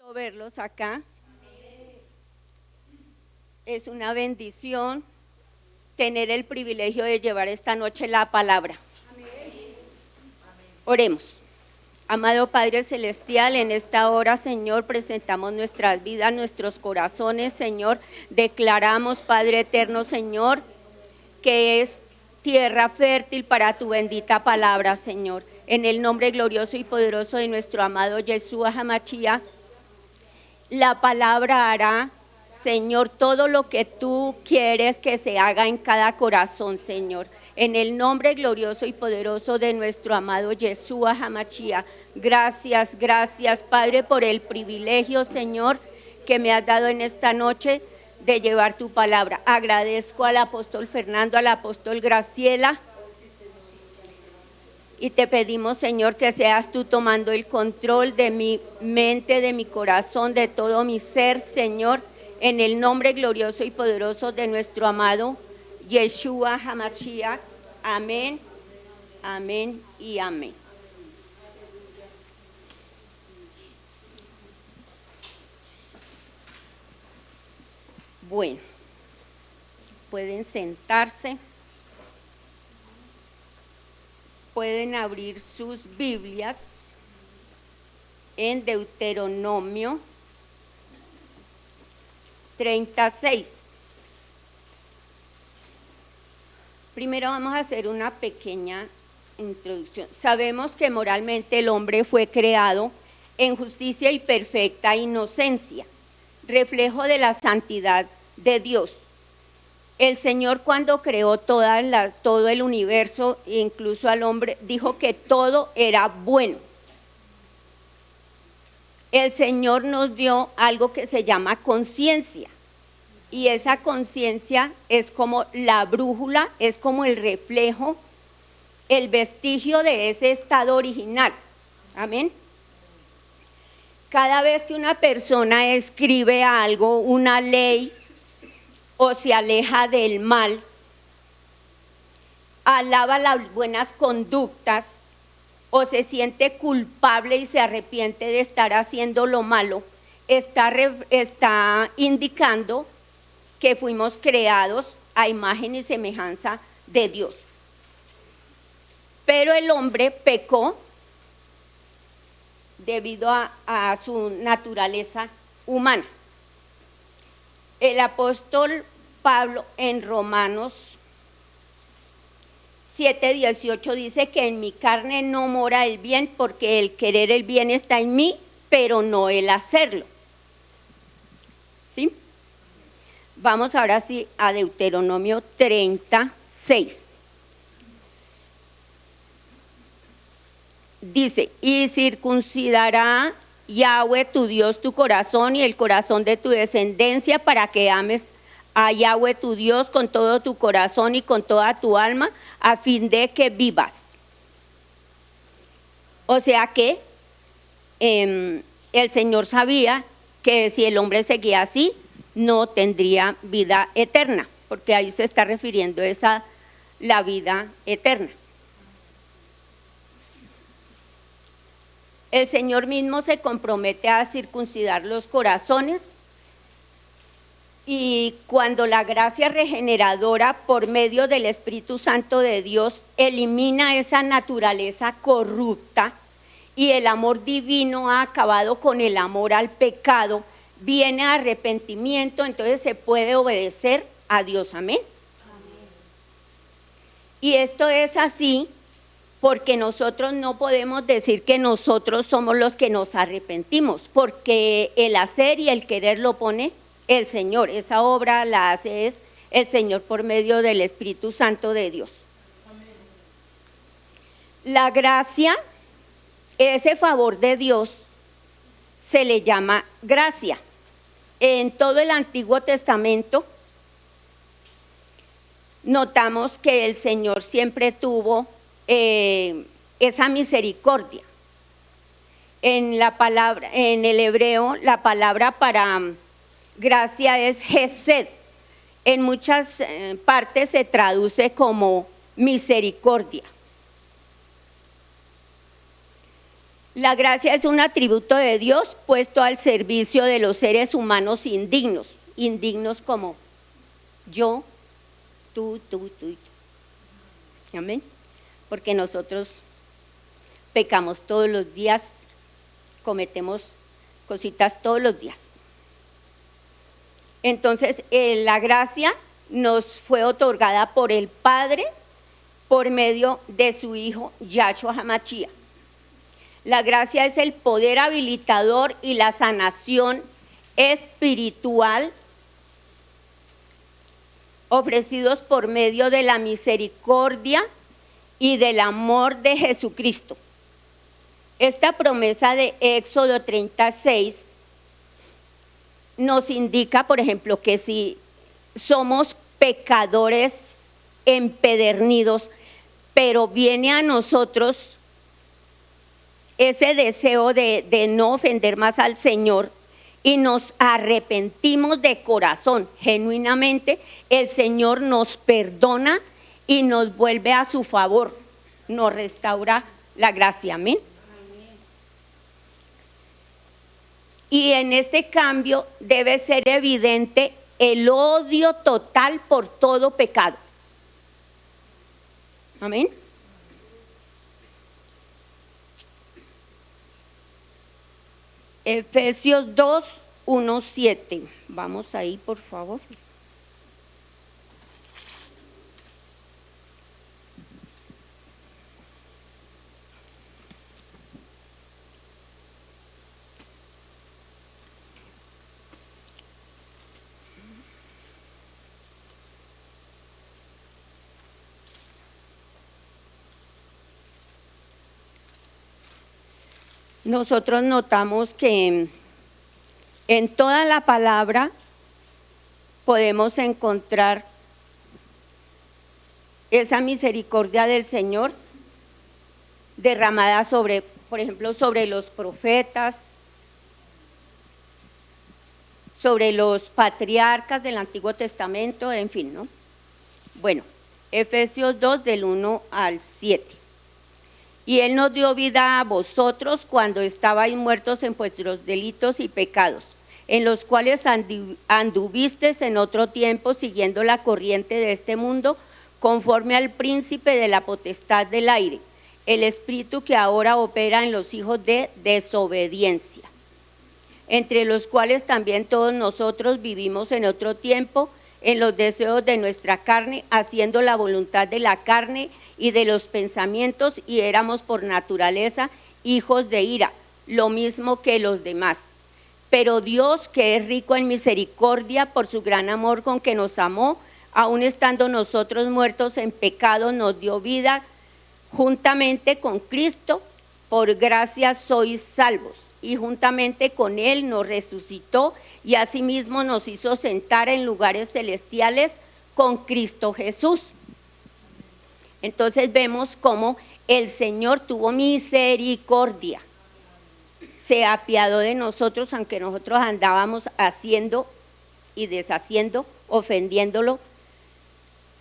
Verlos acá. Es una bendición tener el privilegio de llevar esta noche la palabra. Oremos. Amado Padre Celestial, en esta hora, Señor, presentamos nuestras vidas, nuestros corazones, Señor. Declaramos, Padre eterno, Señor, que es tierra fértil para tu bendita palabra, Señor. En el nombre glorioso y poderoso de nuestro amado Yeshua HaMashiach, la palabra hará, Señor, todo lo que tú quieres que se haga en cada corazón, Señor. En el nombre glorioso y poderoso de nuestro amado Yeshua HaMashiach. Gracias, gracias, Padre, por el privilegio, Señor, que me has dado en esta noche de llevar tu palabra. Agradezco al apóstol Fernando, al apóstol Graciela. Y te pedimos, Señor, que seas tú tomando el control de mi mente, de mi corazón, de todo mi ser, Señor, en el nombre glorioso y poderoso de nuestro amado Yeshua HaMashiach. Amén, amén y amén. Bueno, pueden sentarse. Pueden abrir sus Biblias en Deuteronomio 36. Primero vamos a hacer una pequeña introducción. Sabemos que moralmente el hombre fue creado en justicia y perfecta inocencia, reflejo de la santidad de Dios. El Señor, cuando creó todo el universo, incluso al hombre, dijo que todo era bueno. El Señor nos dio algo que se llama conciencia. Y esa conciencia es como la brújula, es como el reflejo, el vestigio de ese estado original. Amén. Cada vez que una persona escribe algo, una ley, o se aleja del mal, alaba las buenas conductas, o se siente culpable y se arrepiente de estar haciendo lo malo, está indicando que fuimos creados a imagen y semejanza de Dios. Pero el hombre pecó debido a su naturaleza humana. El apóstol Pablo en Romanos 7:18 dice que en mi carne no mora el bien, porque el querer el bien está en mí, pero no el hacerlo. ¿Sí? Vamos ahora sí a Deuteronomio 36. Dice, y circuncidará Yahweh tu Dios tu corazón y el corazón de tu descendencia, para que ames a Yahweh tu Dios con todo tu corazón y con toda tu alma, a fin de que vivas. O sea que el Señor sabía que si el hombre seguía así, no tendría vida eterna, porque ahí se está refiriendo a la vida eterna. El Señor mismo se compromete a circuncidar los corazones, y cuando la gracia regeneradora por medio del Espíritu Santo de Dios elimina esa naturaleza corrupta y el amor divino ha acabado con el amor al pecado, viene arrepentimiento, entonces se puede obedecer a Dios. Amén. Amén. Y esto es así porque nosotros no podemos decir que nosotros somos los que nos arrepentimos, porque el hacer y el querer lo pone el Señor. Esa obra la hace es el Señor por medio del Espíritu Santo de Dios. Amén. La gracia, ese favor de Dios, se le llama gracia. En todo el Antiguo Testamento notamos que el Señor siempre tuvo esa misericordia. En el hebreo, la palabra para gracia es Hesed. En muchas partes se traduce como misericordia. La gracia es un atributo de Dios puesto al servicio de los seres humanos indignos, indignos como yo, tú y tú. Amén. Porque nosotros pecamos todos los días, cometemos cositas todos los días. Entonces, la gracia nos fue otorgada por el Padre por medio de su Hijo Yahshua HaMashiach. La gracia es el poder habilitador y la sanación espiritual ofrecidos por medio de la misericordia y del amor de Jesucristo. Esta promesa de Éxodo 36 nos indica, por ejemplo, que si somos pecadores empedernidos, pero viene a nosotros ese deseo de no ofender más al Señor y nos arrepentimos de corazón, genuinamente, el Señor nos perdona y nos vuelve a su favor, nos restaura la gracia, amén. Y en este cambio debe ser evidente el odio total por todo pecado. Amén. Efesios 2, 1, 7. Vamos ahí, por favor. Nosotros notamos que en toda la palabra podemos encontrar esa misericordia del Señor derramada sobre, por ejemplo, sobre los profetas, sobre los patriarcas del Antiguo Testamento, en fin, ¿no? Bueno, Efesios 2 del 1 al 7. Y Él nos dio vida a vosotros cuando estabais muertos en vuestros delitos y pecados, en los cuales anduvisteis en otro tiempo siguiendo la corriente de este mundo, conforme al príncipe de la potestad del aire, el espíritu que ahora opera en los hijos de desobediencia, entre los cuales también todos nosotros vivimos en otro tiempo, en los deseos de nuestra carne, haciendo la voluntad de la carne y de los pensamientos, y éramos por naturaleza hijos de ira, lo mismo que los demás. Pero Dios, que es rico en misericordia, por su gran amor con que nos amó, aun estando nosotros muertos en pecado, nos dio vida juntamente con Cristo. Por gracia sois salvos, y juntamente con Él nos resucitó, y asimismo nos hizo sentar en lugares celestiales con Cristo Jesús. Entonces vemos cómo el Señor tuvo misericordia, se apiadó de nosotros, aunque nosotros andábamos haciendo y deshaciendo, ofendiéndolo,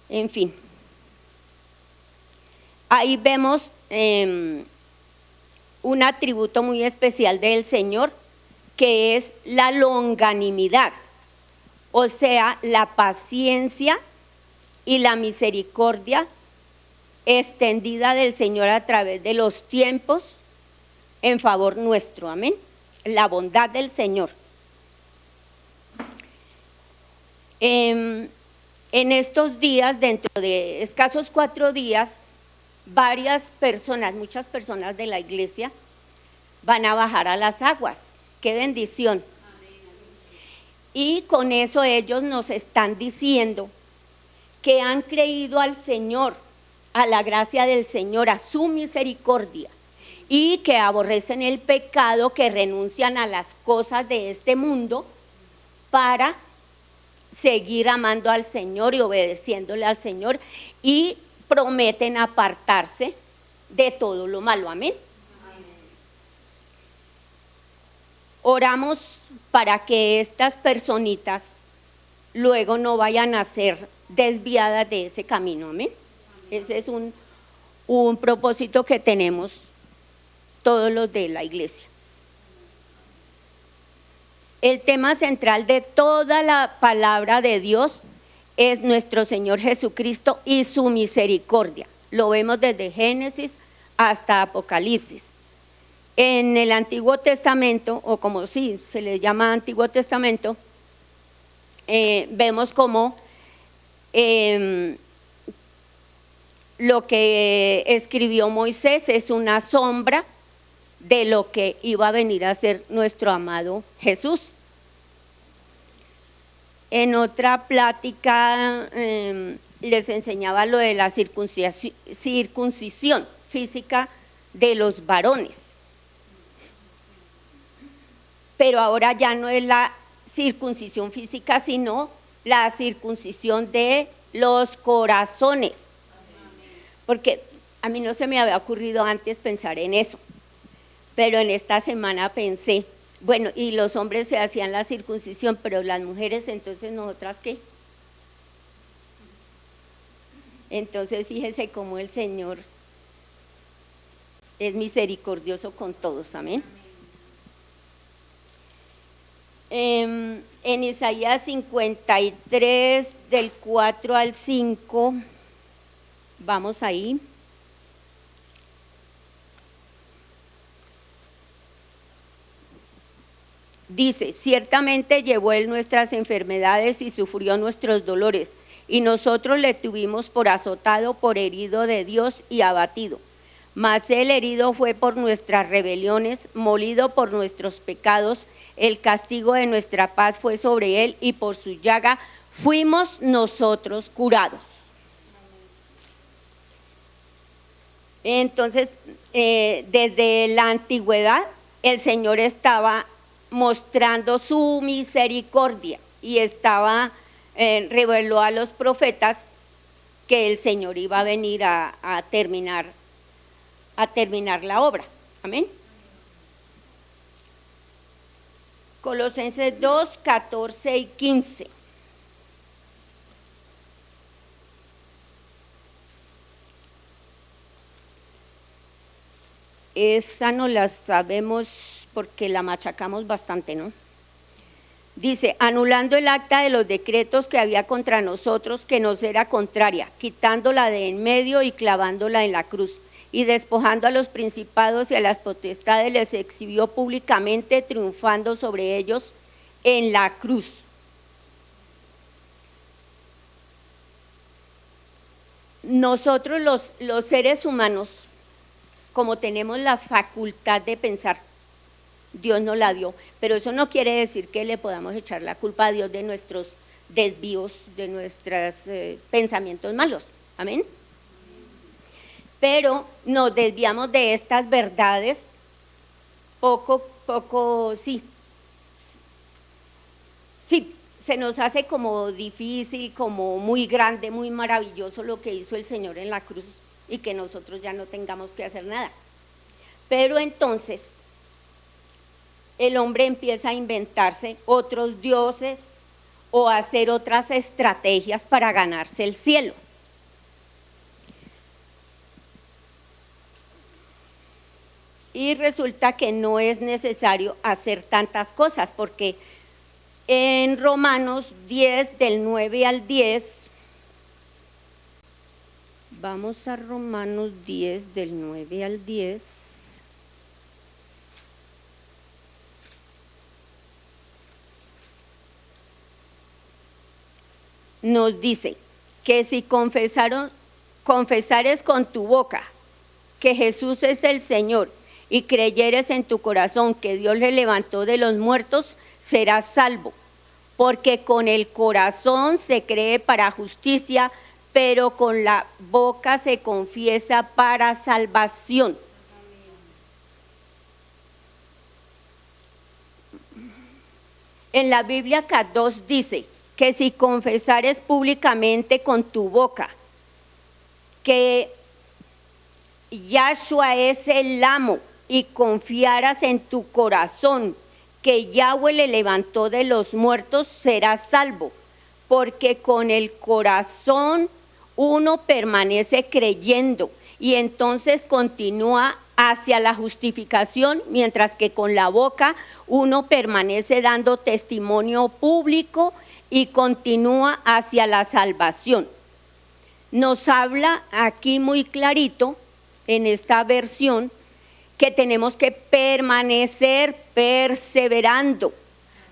en fin. Ahí vemos un atributo muy especial del Señor, que es la longanimidad, o sea, la paciencia y la misericordia extendida del Señor a través de los tiempos en favor nuestro, amén. La bondad del Señor. En estos días, dentro de escasos 4 días, varias personas, muchas personas de la iglesia van a bajar a las aguas. ¡Qué bendición! Y con eso ellos nos están diciendo que han creído al Señor, a la gracia del Señor, a su misericordia, y que aborrecen el pecado, que renuncian a las cosas de este mundo para seguir amando al Señor y obedeciéndole al Señor, y prometen apartarse de todo lo malo, amén. Oramos para que estas personitas luego no vayan a ser desviadas de ese camino, amén. Ese es un propósito que tenemos todos los de la iglesia. El tema central de toda la palabra de Dios es nuestro Señor Jesucristo y su misericordia. Lo vemos desde Génesis hasta Apocalipsis. En el Antiguo Testamento, o como sí se le llama Antiguo Testamento, vemos como lo que escribió Moisés es una sombra de lo que iba a venir a ser nuestro amado Jesús. En otra plática les enseñaba lo de la circuncisión física de los varones. Pero ahora ya no es la circuncisión física, sino la circuncisión de los corazones. Porque a mí no se me había ocurrido antes pensar en eso, pero en esta semana pensé, bueno, y los hombres se hacían la circuncisión, pero las mujeres, entonces, ¿nosotras qué? Entonces, fíjese cómo el Señor es misericordioso con todos, amén. En Isaías 53, del 4 al 5, vamos ahí. Dice, ciertamente llevó él nuestras enfermedades y sufrió nuestros dolores, y nosotros le tuvimos por azotado, por herido de Dios y abatido. Mas él herido fue por nuestras rebeliones, molido por nuestros pecados. El castigo de nuestra paz fue sobre él, y por su llaga fuimos nosotros curados. Entonces, desde la antigüedad, el Señor estaba mostrando su misericordia y reveló a los profetas que el Señor iba a venir a terminar la obra. Amén. Colosenses 2, 14 y 15. Esa no la sabemos porque la machacamos bastante, ¿no? Dice, anulando el acta de los decretos que había contra nosotros, que nos era contraria, quitándola de en medio y clavándola en la cruz. Y despojando a los principados y a las potestades, les exhibió públicamente, triunfando sobre ellos en la cruz. Nosotros los seres humanos, como tenemos la facultad de pensar, Dios nos la dio, pero eso no quiere decir que le podamos echar la culpa a Dios de nuestros desvíos, de nuestros pensamientos malos. Amén. Pero nos desviamos de estas verdades sí, se nos hace como difícil, como muy grande, muy maravilloso lo que hizo el Señor en la cruz y que nosotros ya no tengamos que hacer nada. Pero entonces el hombre empieza a inventarse otros dioses o a hacer otras estrategias para ganarse el cielo. Y resulta que no es necesario hacer tantas cosas, porque en Romanos 10, del 9 al 10, vamos a Romanos 10, del 9 al 10, nos dice que si confesares con tu boca que Jesús es el Señor, y creyeres en tu corazón que Dios le levantó de los muertos, serás salvo. Porque con el corazón se cree para justicia, pero con la boca se confiesa para salvación. En la Biblia K2 dice que si confesares públicamente con tu boca que Yahshua es el amo, y confiaras en tu corazón que Yahweh le levantó de los muertos, serás salvo, porque con el corazón uno permanece creyendo y entonces continúa hacia la justificación, mientras que con la boca uno permanece dando testimonio público y continúa hacia la salvación. Nos habla aquí muy clarito en esta versión que tenemos que permanecer perseverando,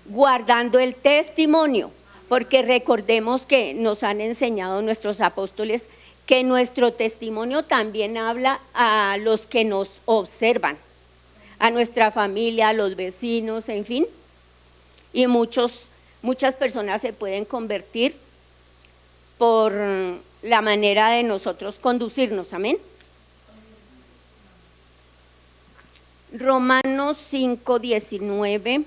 guardando el testimonio, porque recordemos que nos han enseñado nuestros apóstoles que nuestro testimonio también habla a los que nos observan, a nuestra familia, a los vecinos, en fin, y muchas personas se pueden convertir por la manera de nosotros conducirnos, amén. Romanos 5:19.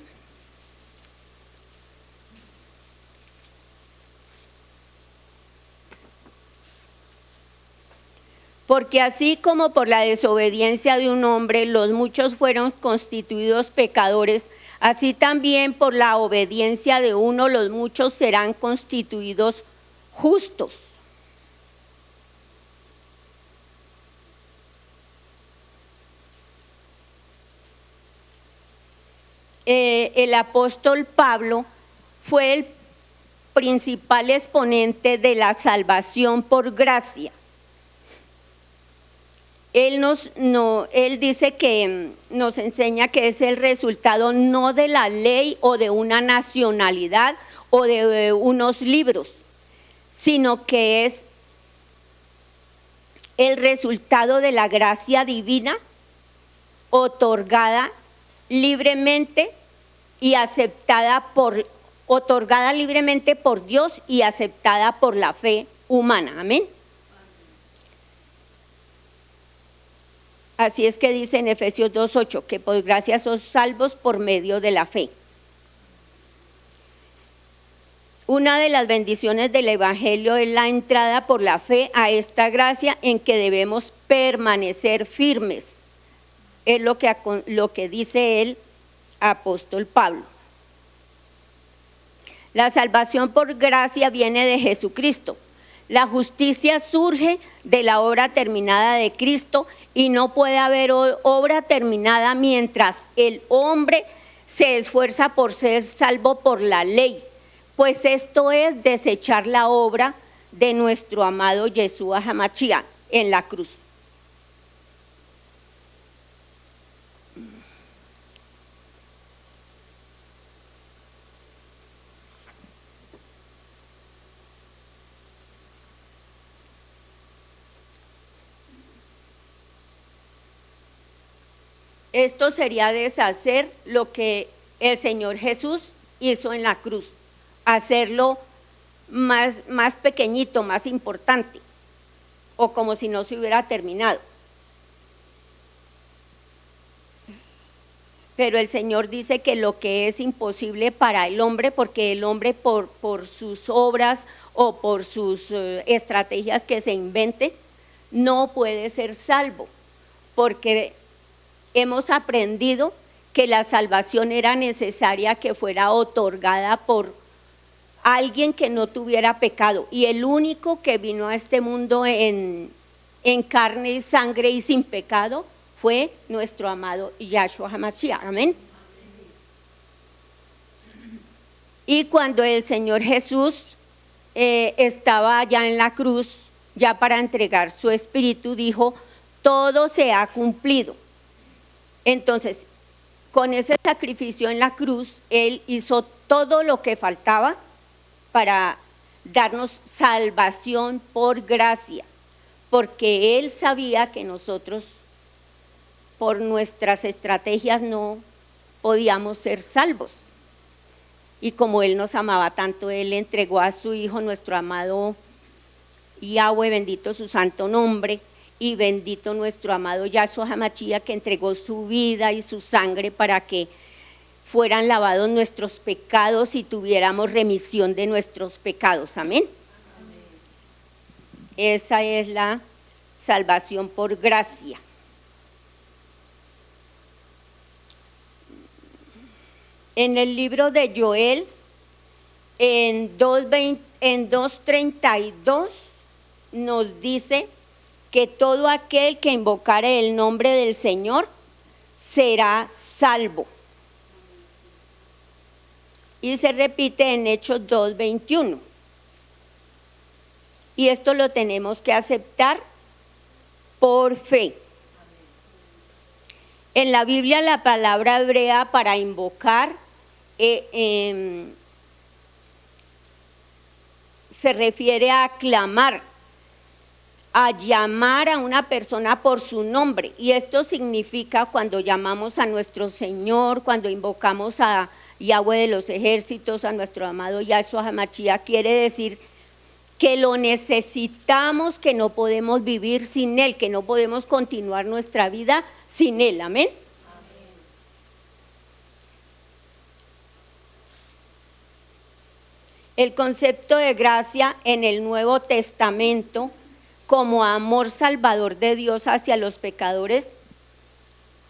Porque así como por la desobediencia de un hombre los muchos fueron constituidos pecadores, así también por la obediencia de uno los muchos serán constituidos justos. El apóstol Pablo fue el principal exponente de la salvación por gracia. Él dice que nos enseña que es el resultado no de la ley o de una nacionalidad o de unos libros, sino que es el resultado de la gracia divina otorgada libremente y otorgada libremente por Dios y aceptada por la fe humana. Amén. Así es que dice en Efesios 2:8 que por gracia sois salvos por medio de la fe. Una de las bendiciones del Evangelio es la entrada por la fe a esta gracia en que debemos permanecer firmes. Es lo que dice el apóstol Pablo. La salvación por gracia viene de Jesucristo. La justicia surge de la obra terminada de Cristo y no puede haber obra terminada mientras el hombre se esfuerza por ser salvo por la ley, pues esto es desechar la obra de nuestro amado Yeshua HaMashiach en la cruz. Esto sería deshacer lo que el Señor Jesús hizo en la cruz, hacerlo más pequeñito, más importante, o como si no se hubiera terminado. Pero el Señor dice que lo que es imposible para el hombre, porque el hombre por sus obras o por sus estrategias que se invente, no puede ser salvo, porque hemos aprendido que la salvación era necesaria que fuera otorgada por alguien que no tuviera pecado. Y el único que vino a este mundo en carne y sangre y sin pecado fue nuestro amado Yahshua HaMashiach. Amén. Y cuando el Señor Jesús estaba allá en la cruz, ya para entregar su espíritu, dijo: todo se ha cumplido. Entonces, con ese sacrificio en la cruz, Él hizo todo lo que faltaba para darnos salvación por gracia, porque Él sabía que nosotros, por nuestras estrategias, no podíamos ser salvos. Y como Él nos amaba tanto, Él entregó a su Hijo, nuestro amado Yahweh, bendito su santo nombre, y bendito nuestro amado Yahshua HaMashiach, que entregó su vida y su sangre para que fueran lavados nuestros pecados y tuviéramos remisión de nuestros pecados. Amén. Esa es la salvación por gracia. En el libro de Joel, en 2:32, nos dice que todo aquel que invocare el nombre del Señor será salvo. Y se repite en Hechos 2:21. Y esto lo tenemos que aceptar por fe. En la Biblia la palabra hebrea para invocar se refiere a clamar, a llamar a una persona por su nombre. Y esto significa cuando llamamos a nuestro Señor, cuando invocamos a Yahweh de los ejércitos, a nuestro amado Yahshua HaMashiach, quiere decir que lo necesitamos, que no podemos vivir sin Él, que no podemos continuar nuestra vida sin Él. Amén. El concepto de gracia en el Nuevo Testamento como amor salvador de Dios hacia los pecadores,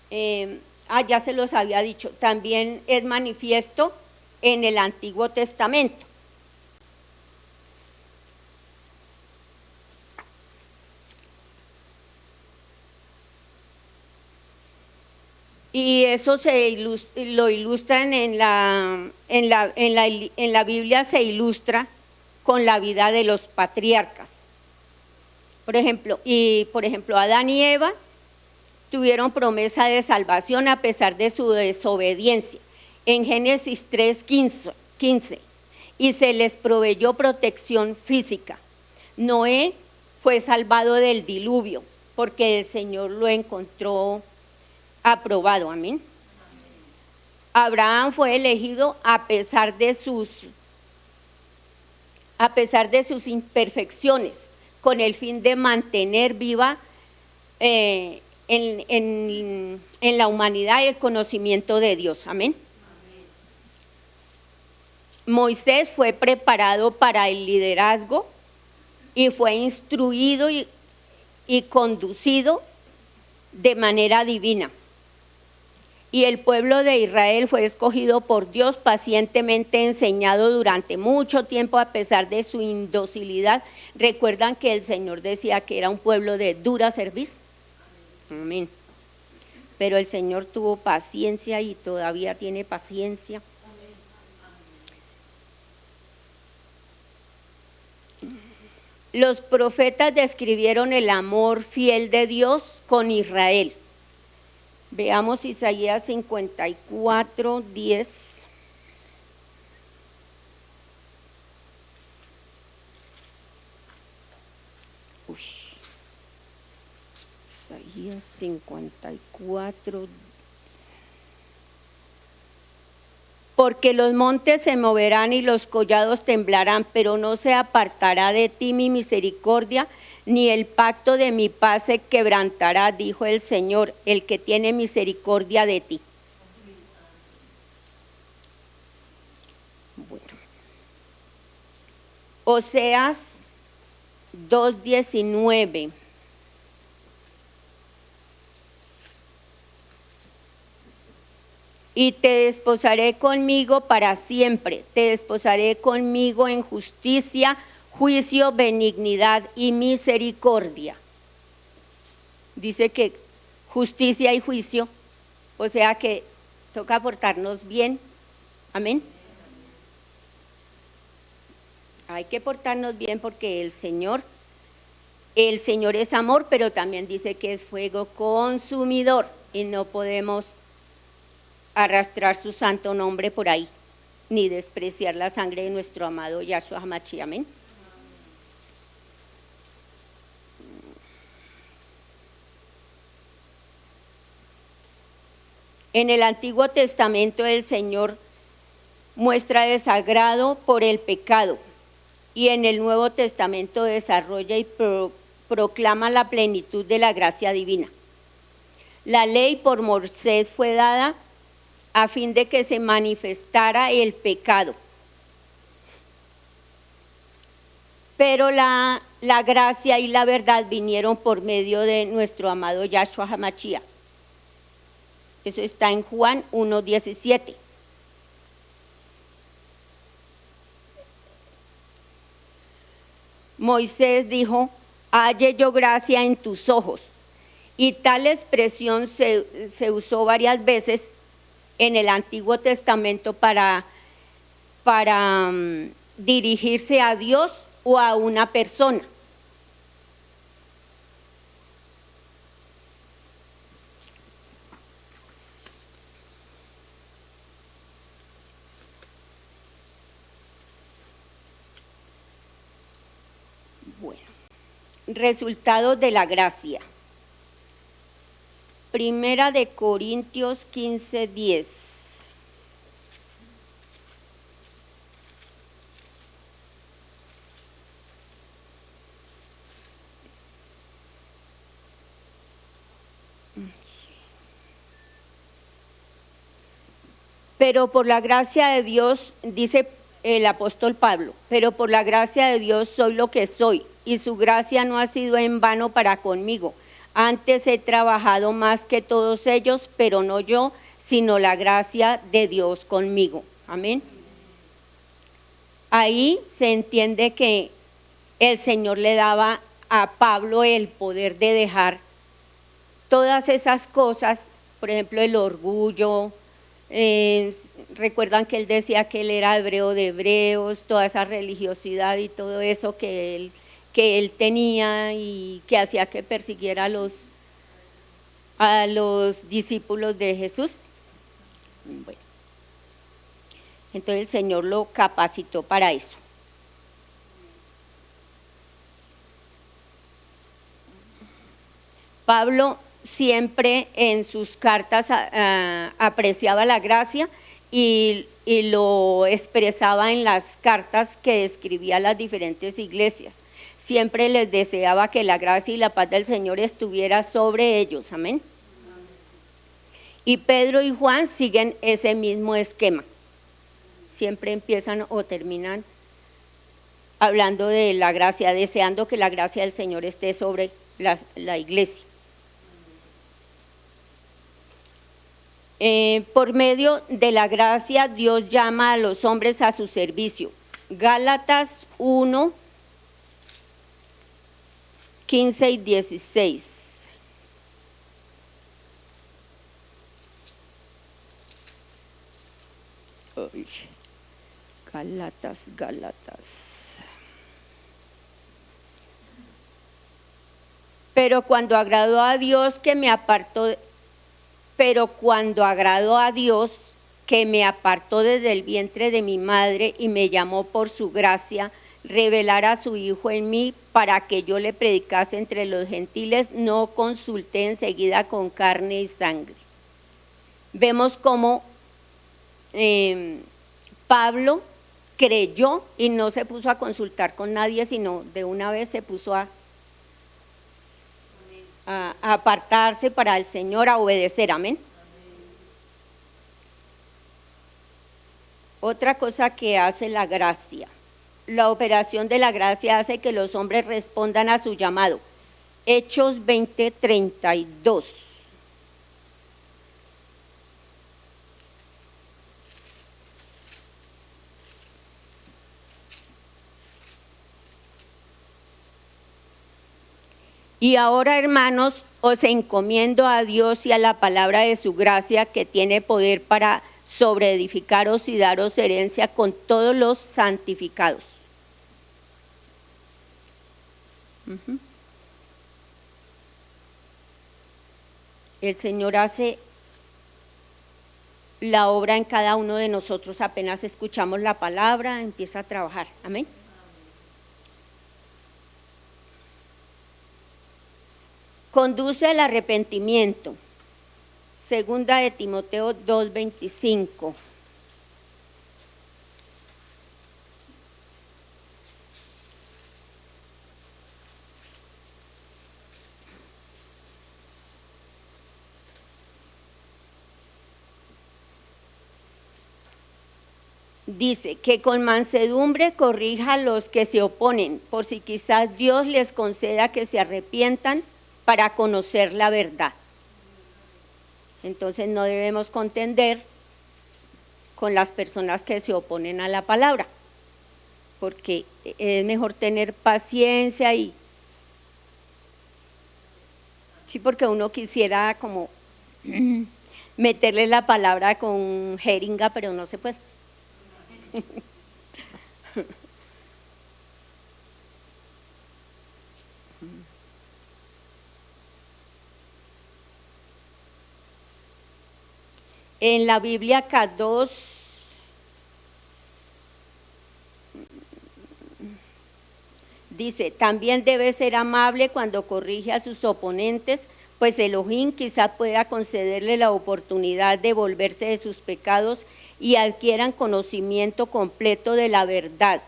ya se los había dicho, también es manifiesto en el Antiguo Testamento. Y eso lo ilustran en la Biblia, se ilustra con la vida de los patriarcas. Por ejemplo, Adán y Eva tuvieron promesa de salvación a pesar de su desobediencia. En Génesis 3:15, y se les proveyó protección física. Noé fue salvado del diluvio porque el Señor lo encontró aprobado. Amén. Abraham fue elegido a pesar de sus imperfecciones, con el fin de mantener viva en la humanidad el conocimiento de Dios. Amén. Moisés fue preparado para el liderazgo y fue instruido y conducido de manera divina. Y el pueblo de Israel fue escogido por Dios, pacientemente enseñado durante mucho tiempo a pesar de su indocilidad. ¿Recuerdan que el Señor decía que era un pueblo de dura cerviz? Amén. Pero el Señor tuvo paciencia y todavía tiene paciencia. Los profetas describieron el amor fiel de Dios con Israel. Veamos Isaías 54:10. Isaías 54. Porque los montes se moverán y los collados temblarán, pero no se apartará de ti mi misericordia, ni el pacto de mi paz se quebrantará, dijo el Señor, el que tiene misericordia de ti. Bueno. Oseas 2:19. Y te desposaré conmigo para siempre, te desposaré conmigo en justicia, juicio, benignidad y misericordia. Dice que justicia y juicio, o sea que toca portarnos bien. Amén. Hay que portarnos bien porque el Señor es amor, pero también dice que es fuego consumidor y no podemos arrastrar su santo nombre por ahí, ni despreciar la sangre de nuestro amado Yahshua HaMashiach. Amén. En el Antiguo Testamento el Señor muestra desagrado por el pecado y en el Nuevo Testamento desarrolla y proclama la plenitud de la gracia divina. La ley por Moisés fue dada a fin de que se manifestara el pecado. Pero la gracia y la verdad vinieron por medio de nuestro amado Yahshua HaMashiach. Eso está en Juan 1:17. Moisés dijo: halle yo gracia en tus ojos. Y tal expresión se usó varias veces en el Antiguo Testamento para dirigirse a Dios o a una persona. Bueno, resultados de la gracia. Primera de Corintios 15:10. Pero por la gracia de Dios, dice el apóstol Pablo, pero por la gracia de Dios soy lo que soy, y su gracia no ha sido en vano para conmigo. Antes he trabajado más que todos ellos, pero no yo, sino la gracia de Dios conmigo. Amén. Ahí se entiende que el Señor le daba a Pablo el poder de dejar todas esas cosas, por ejemplo, el orgullo. Recuerdan que él decía que él era hebreo de hebreos, toda esa religiosidad y todo eso que él tenía y que hacía que persiguiera a los discípulos de Jesús. Bueno, entonces el Señor lo capacitó para eso. Pablo siempre en sus cartas apreciaba la gracia y lo expresaba en las cartas que escribía a las diferentes iglesias. Siempre les deseaba que la gracia y la paz del Señor estuviera sobre ellos. Amén. Y Pedro y Juan siguen ese mismo esquema. Siempre empiezan o terminan hablando de la gracia, deseando que la gracia del Señor esté sobre la iglesia. Por medio de la gracia, Dios llama a los hombres a su servicio. Gálatas 1, 15 y 16. Uy, Gálatas. Pero cuando agradó a Dios que me apartó desde el vientre de mi madre y me llamó por su gracia, revelar a su Hijo en mí para que yo le predicase entre los gentiles, no consulté enseguida con carne y sangre. Vemos cómo Pablo creyó y no se puso a consultar con nadie, sino de una vez se puso a apartarse para el Señor, a obedecer. Amén. Otra cosa que hace la gracia, la operación de la gracia hace que los hombres respondan a su llamado. Hechos 20:32. Y ahora, hermanos, os encomiendo a Dios y a la palabra de su gracia, que tiene poder para sobreedificaros y daros herencia con todos los santificados. El Señor hace la obra en cada uno de nosotros, apenas escuchamos la palabra, empieza a trabajar. Amén. Conduce al arrepentimiento. Segunda de Timoteo 2:25. Dice que con mansedumbre corrija a los que se oponen, por si quizás Dios les conceda que se arrepientan para conocer la verdad. Entonces no debemos contender con las personas que se oponen a la palabra, porque es mejor tener paciencia y Sí, porque uno quisiera como meterle la palabra con jeringa, pero no se puede. En la Biblia K2 dice, también debe ser amable cuando corrige a sus oponentes, pues Elohim quizá pueda concederle la oportunidad de volverse de sus pecados y adquieran conocimiento completo de la verdad,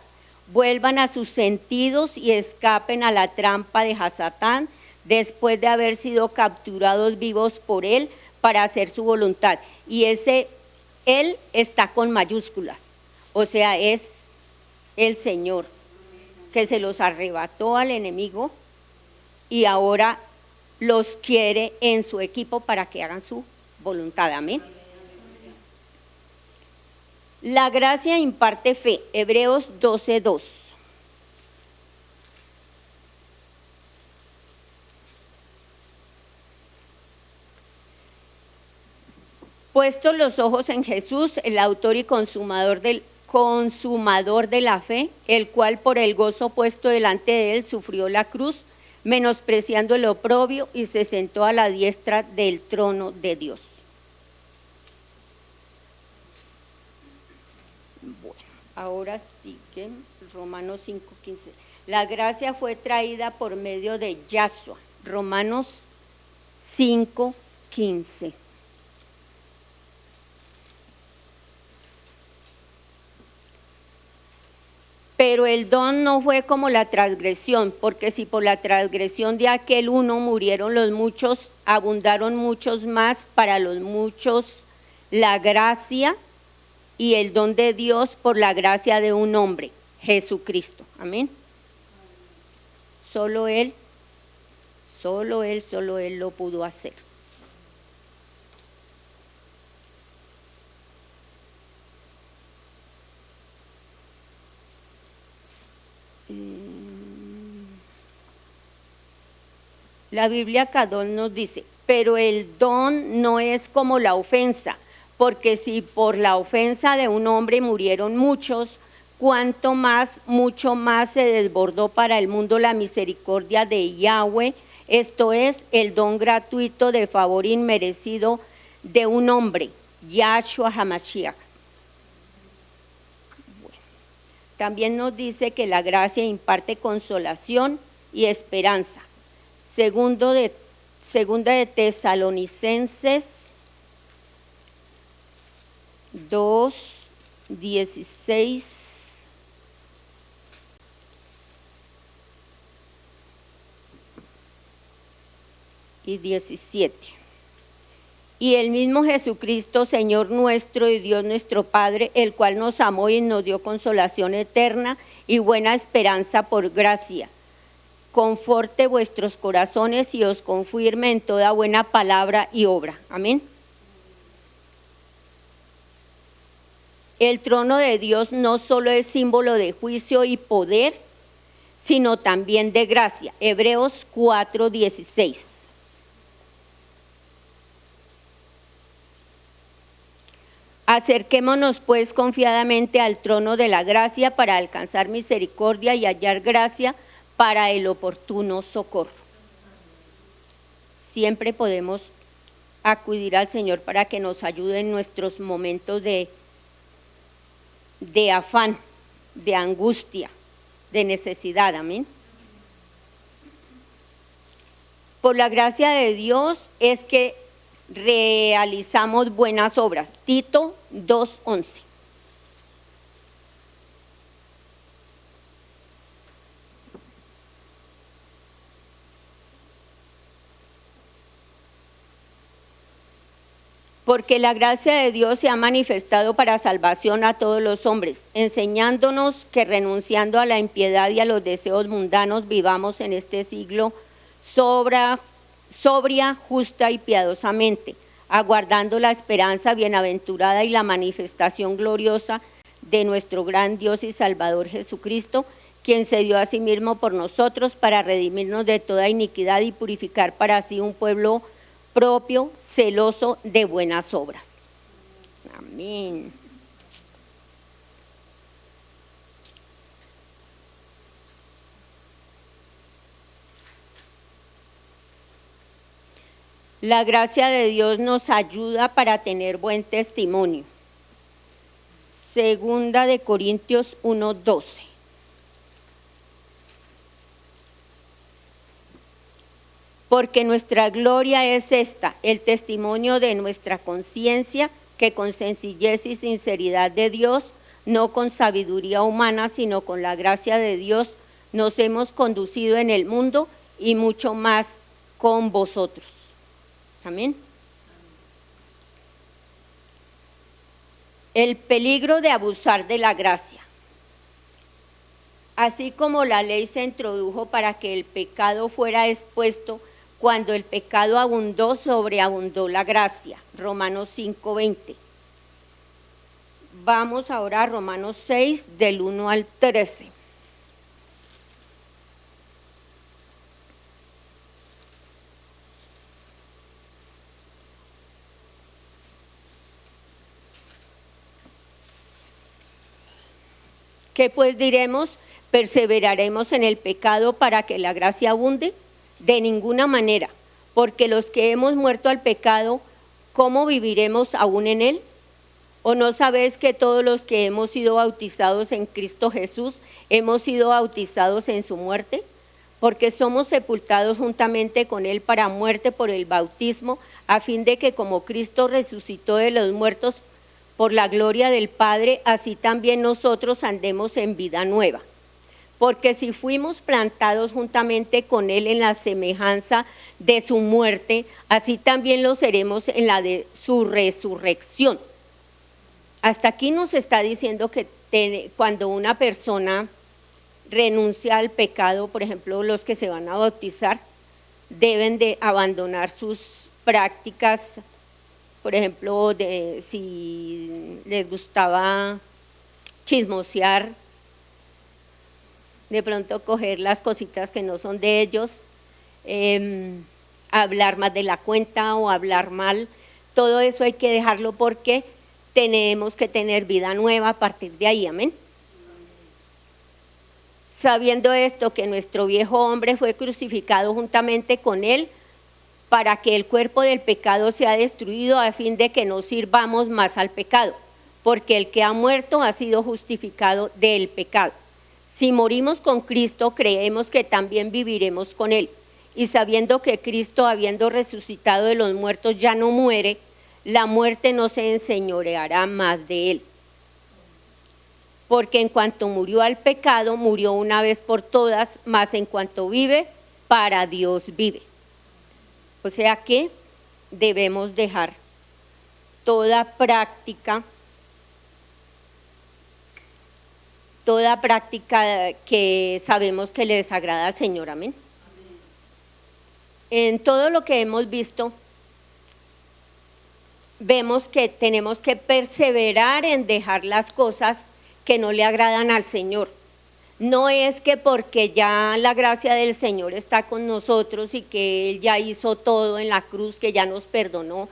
vuelvan a sus sentidos y escapen a la trampa de Hasatán después de haber sido capturados vivos por él para hacer su voluntad. Y ese él está con mayúsculas, o sea, es el Señor que se los arrebató al enemigo y ahora los quiere en su equipo para que hagan su voluntad. Amén. La gracia imparte fe. Hebreos 12:2. Puestos los ojos en Jesús, el autor y consumador de la fe, el cual por el gozo puesto delante de él sufrió la cruz, menospreciando el oprobio, y se sentó a la diestra del trono de Dios. Bueno, ahora sigue Romanos 5:15. La gracia fue traída por medio de Yahshua. Romanos 5:15. Pero el don no fue como la transgresión, porque si por la transgresión de aquel uno murieron los muchos, abundaron muchos más para los muchos la gracia y el don de Dios por la gracia de un hombre, Jesucristo. Amén. Solo Él lo pudo hacer. La Biblia Cadón nos dice, pero el don no es como la ofensa, porque si por la ofensa de un hombre murieron muchos, cuanto más, mucho más se desbordó para el mundo la misericordia de Yahweh, esto es, el don gratuito de favor inmerecido de un hombre, Yahshua HaMashiach. Bueno, también nos dice que la gracia imparte consolación y esperanza. Segunda de Tesalonicenses 2:16 y 17. Y el mismo Jesucristo, Señor nuestro y Dios nuestro Padre, el cual nos amó y nos dio consolación eterna y buena esperanza por gracia, conforte vuestros corazones y os confirme en toda buena palabra y obra. Amén. El trono de Dios no solo es símbolo de juicio y poder, sino también de gracia. Hebreos 4:16. Acerquémonos pues confiadamente al trono de la gracia para alcanzar misericordia y hallar gracia para el oportuno socorro. Siempre podemos acudir al Señor para que nos ayude en nuestros momentos de afán, de angustia, de necesidad. Amén. Por la gracia de Dios es que realizamos buenas obras. Tito 2:11. Porque la gracia de Dios se ha manifestado para salvación a todos los hombres, enseñándonos que renunciando a la impiedad y a los deseos mundanos vivamos en este siglo sobria, justa y piadosamente, aguardando la esperanza bienaventurada y la manifestación gloriosa de nuestro gran Dios y Salvador Jesucristo, quien se dio a sí mismo por nosotros para redimirnos de toda iniquidad y purificar para sí un pueblo propio, celoso de buenas obras. Amén. La gracia de Dios nos ayuda para tener buen testimonio. Segunda de Corintios 1:12. Porque nuestra gloria es esta, el testimonio de nuestra conciencia, que con sencillez y sinceridad de Dios, no con sabiduría humana, sino con la gracia de Dios, nos hemos conducido en el mundo y mucho más con vosotros. Amén. El peligro de abusar de la gracia. Así como la ley se introdujo para que el pecado fuera expuesto, cuando el pecado abundó, sobreabundó la gracia. Romanos 5:20. Vamos ahora a Romanos 6, del 1 al 13. ¿Qué pues diremos? ¿Perseveraremos en el pecado para que la gracia abunde? De ninguna manera, porque los que hemos muerto al pecado, ¿cómo viviremos aún en él? ¿O no sabéis que todos los que hemos sido bautizados en Cristo Jesús, hemos sido bautizados en su muerte? Porque somos sepultados juntamente con él para muerte por el bautismo, a fin de que como Cristo resucitó de los muertos por la gloria del Padre, así también nosotros andemos en vida nueva. Porque si fuimos plantados juntamente con él en la semejanza de su muerte, así también lo seremos en la de su resurrección. Hasta aquí nos está diciendo que cuando una persona renuncia al pecado, por ejemplo, los que se van a bautizar, deben de abandonar sus prácticas. Por ejemplo, si les gustaba chismosear, de pronto coger las cositas que no son de ellos, hablar más de la cuenta o hablar mal, todo eso hay que dejarlo porque tenemos que tener vida nueva a partir de ahí, amén. Sabiendo esto, que nuestro viejo hombre fue crucificado juntamente con él, para que el cuerpo del pecado sea destruido, a fin de que no sirvamos más al pecado, porque el que ha muerto ha sido justificado del pecado. Si morimos con Cristo, creemos que también viviremos con él. Y sabiendo que Cristo, habiendo resucitado de los muertos, ya no muere, la muerte no se enseñoreará más de él. Porque en cuanto murió al pecado, murió una vez por todas, mas en cuanto vive, para Dios vive. O sea que debemos dejar toda práctica que sabemos que le desagrada al Señor, amén. En todo lo que hemos visto, vemos que tenemos que perseverar en dejar las cosas que no le agradan al Señor. No es que porque ya la gracia del Señor está con nosotros y que Él ya hizo todo en la cruz, que ya nos perdonó.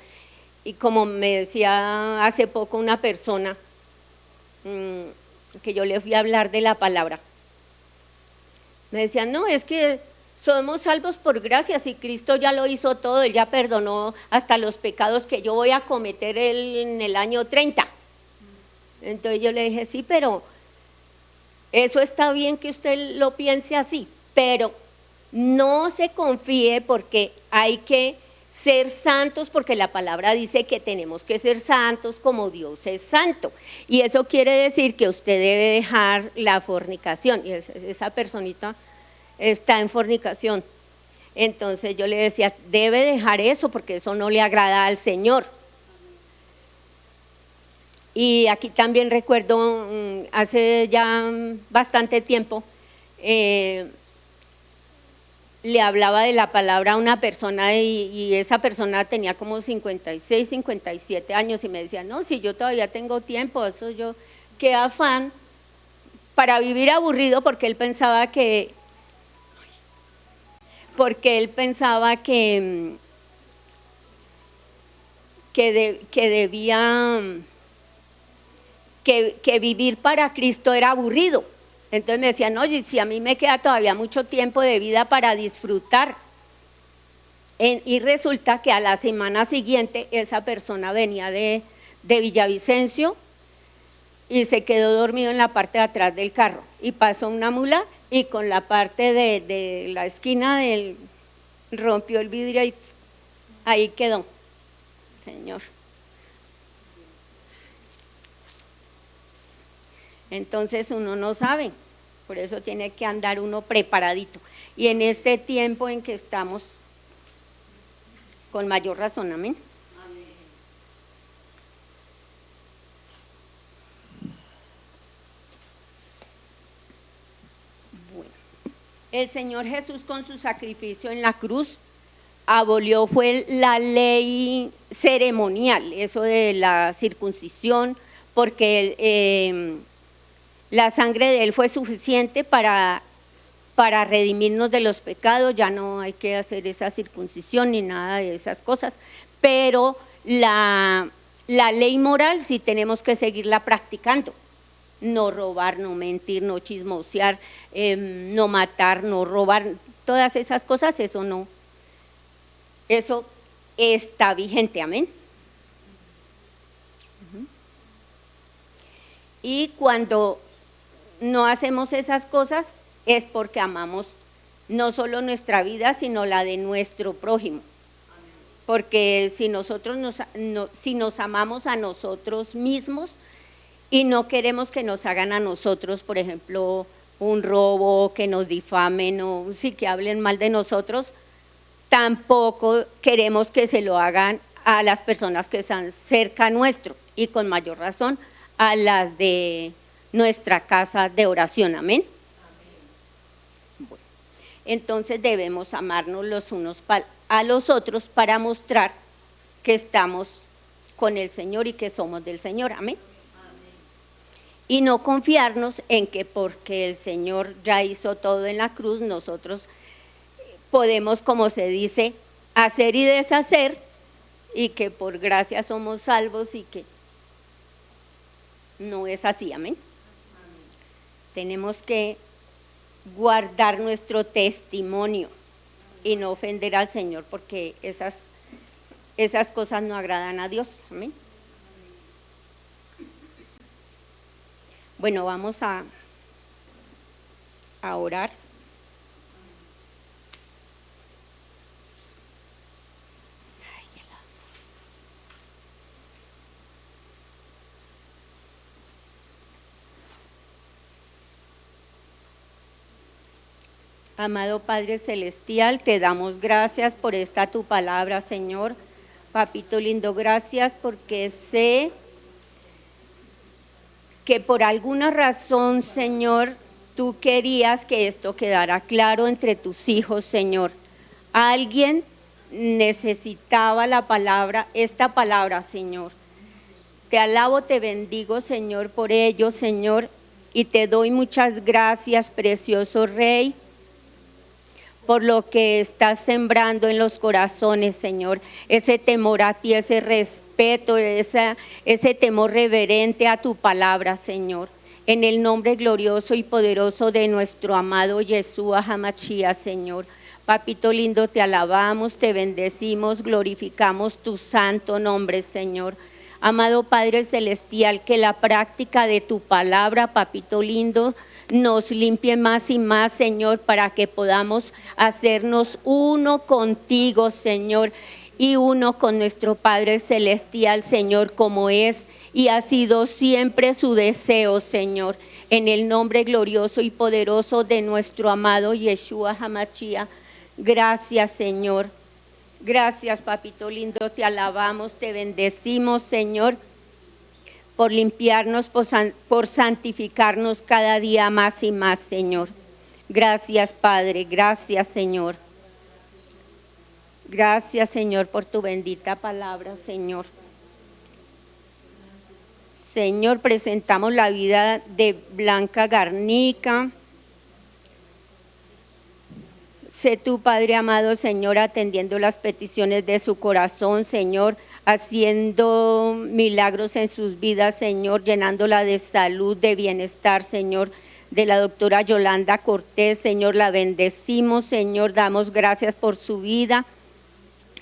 Y como me decía hace poco una persona, que yo le fui a hablar de la palabra, me decía, no, es que somos salvos por gracia, si Cristo ya lo hizo todo, Él ya perdonó hasta los pecados que yo voy a cometer en el año 30. Entonces yo le dije, sí, pero eso está bien que usted lo piense así, pero no se confíe porque hay que ser santos, porque la palabra dice que tenemos que ser santos como Dios es santo. Y eso quiere decir que usted debe dejar la fornicación. Y esa personita está en fornicación. Entonces yo le decía, debe dejar eso porque eso no le agrada al Señor. Y aquí también recuerdo, hace ya bastante tiempo, le hablaba de la palabra a una persona y esa persona tenía como 56, 57 años y me decía, no, si yo todavía tengo tiempo, eso yo, qué afán para vivir aburrido porque él pensaba que debía, que vivir para Cristo era aburrido. Entonces me decían, oye, si a mí me queda todavía mucho tiempo de vida para disfrutar. Y resulta que a la semana siguiente esa persona venía de Villavicencio y se quedó dormido en la parte de atrás del carro. Y pasó una mula y con la parte de la esquina rompió el vidrio y ahí quedó. Señor. Entonces uno no sabe, por eso tiene que andar uno preparadito. Y en este tiempo en que estamos, con mayor razón, amén. Bueno, el Señor Jesús con su sacrificio en la cruz abolió fue la ley ceremonial, eso de la circuncisión, porque la sangre de él fue suficiente para redimirnos de los pecados. Ya no hay que hacer esa circuncisión ni nada de esas cosas, pero la ley moral sí tenemos que seguirla practicando. No robar, no mentir, no chismosear, no matar, no robar, todas esas cosas, eso no. Eso está vigente, amén. Y cuando no hacemos esas cosas es porque amamos no solo nuestra vida, sino la de nuestro prójimo. Porque si nosotros si nos amamos a nosotros mismos y no queremos que nos hagan a nosotros, por ejemplo, un robo, que nos difamen o sí que hablen mal de nosotros, tampoco queremos que se lo hagan a las personas que están cerca nuestro y con mayor razón a las de nuestra casa de oración, amén. Bueno, entonces debemos amarnos los unos a los otros para mostrar que estamos con el Señor y que somos del Señor, amén. Y no confiarnos en que porque el Señor ya hizo todo en la cruz, nosotros podemos, como se dice, hacer y deshacer, y que por gracia somos salvos y que no es así, amén. Tenemos que guardar nuestro testimonio y no ofender al Señor, porque esas cosas no agradan a Dios, amén. Bueno, vamos a orar. Amado Padre Celestial, te damos gracias por esta tu palabra, Señor. Papito lindo, gracias porque sé que por alguna razón, Señor, tú querías que esto quedara claro entre tus hijos, Señor. Alguien necesitaba la palabra, esta palabra, Señor. Te alabo, te bendigo, Señor, por ello, Señor, y te doy muchas gracias, precioso Rey, por lo que estás sembrando en los corazones, Señor, ese temor a ti, ese respeto, ese temor reverente a tu palabra, Señor, en el nombre glorioso y poderoso de nuestro amado Yeshua HaMashiach, Señor. Papito lindo, te alabamos, te bendecimos, glorificamos tu santo nombre, Señor. Amado Padre Celestial, que la práctica de tu palabra, papito lindo, nos limpie más y más, Señor, para que podamos hacernos uno contigo, Señor, y uno con nuestro Padre Celestial, Señor, como es y ha sido siempre su deseo, Señor, en el nombre glorioso y poderoso de nuestro amado Yeshua HaMashiach. Gracias, Señor. Gracias, papito lindo, te alabamos, te bendecimos, Señor, por limpiarnos, por santificarnos cada día más y más, Señor. Gracias, Padre, gracias, Señor. Gracias, Señor, por tu bendita palabra, Señor. Señor, presentamos la vida de Blanca Garnica. Sé tú, Padre amado, Señor, atendiendo las peticiones de su corazón, Señor, haciendo milagros en sus vidas, Señor, llenándola de salud, de bienestar, Señor. De la doctora Yolanda Cortés, Señor, la bendecimos, Señor, damos gracias por su vida.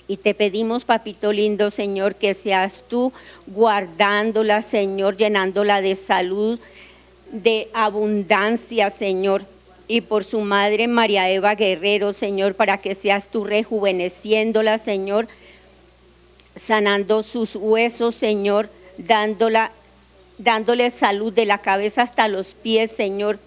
Y te pedimos, papito lindo, Señor, que seas tú guardándola, Señor, llenándola de salud, de abundancia, Señor. Y por su madre María Eva Guerrero, Señor, para que seas tú rejuveneciéndola, Señor, sanando sus huesos, Señor, dándole salud de la cabeza hasta los pies, Señor.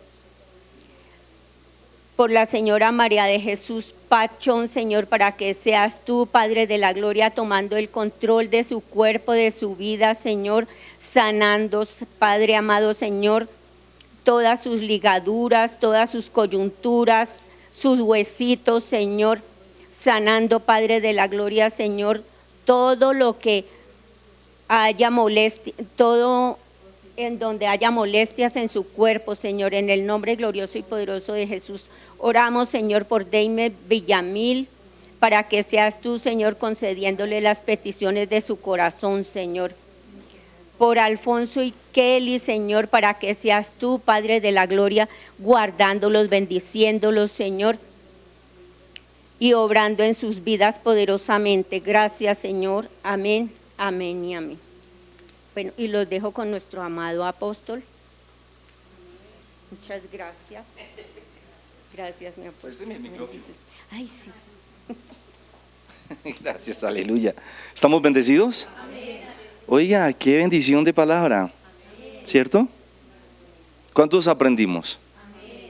Por la señora María de Jesús Pachón, Señor, para que seas tú, Padre de la Gloria, tomando el control de su cuerpo, de su vida, Señor, sanando, Padre amado, Señor, todas sus ligaduras, todas sus coyunturas, sus huesitos, Señor, sanando, Padre de la Gloria, Señor, todo lo que haya molestia, todo en donde haya molestias en su cuerpo, Señor, en el nombre glorioso y poderoso de Jesús. Oramos, Señor, por Deime Villamil, para que seas tú, Señor, concediéndole las peticiones de su corazón, Señor. Por Alfonso y Kelly, Señor, para que seas tú, Padre de la Gloria, guardándolos, bendiciéndolos, Señor, y obrando en sus vidas poderosamente. Gracias, Señor. Amén, amén y amén. Bueno, y los dejo con nuestro amado apóstol. Muchas gracias. Gracias, mi apóstol. Ay, sí. Gracias, aleluya. ¿Estamos bendecidos? Amén. Oiga, qué bendición de palabra. Amén. ¿Cierto? ¿Cuántos aprendimos? Amén.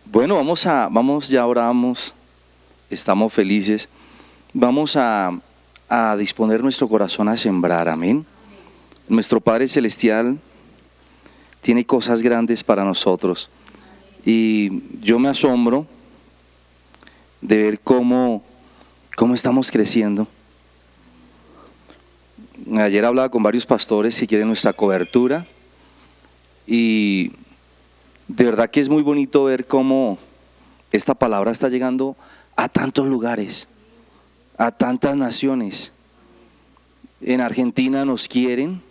Bueno, vamos, ya oramos, estamos felices. Vamos a disponer nuestro corazón a sembrar, amén. Nuestro Padre Celestial tiene cosas grandes para nosotros y yo me asombro de ver cómo estamos creciendo. Ayer hablaba con varios pastores que quieren nuestra cobertura y de verdad que es muy bonito ver cómo esta palabra está llegando a tantos lugares, a tantas naciones. En Argentina nos quieren.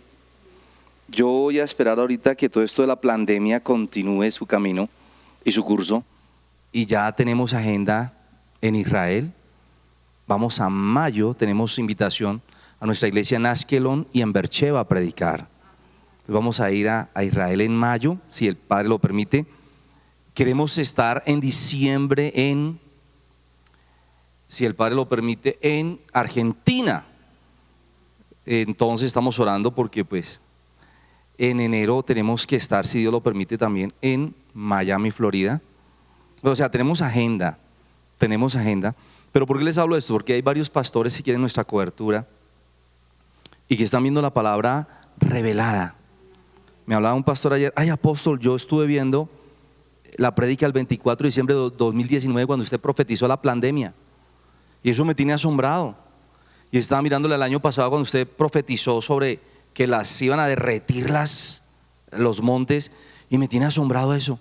Yo voy a esperar ahorita que todo esto de la pandemia continúe su camino y su curso. Y ya tenemos agenda en Israel. Vamos a mayo, tenemos invitación a nuestra iglesia en Ashkelon y en Beersheba a predicar. Vamos a ir a Israel en mayo, si el Padre lo permite. Queremos estar en diciembre si el Padre lo permite, en Argentina. Entonces estamos orando porque pues en enero tenemos que estar, si Dios lo permite, también en Miami, Florida. O sea, tenemos agenda. Pero ¿por qué les hablo de esto? Porque hay varios pastores que quieren nuestra cobertura y que están viendo la palabra revelada. Me hablaba un pastor ayer: ay, apóstol, yo estuve viendo la prédica el 24 de diciembre de 2019 cuando usted profetizó la pandemia, y eso me tiene asombrado. Y estaba mirándole el año pasado cuando usted profetizó sobre que las iban a derretir los montes, y me tiene asombrado eso.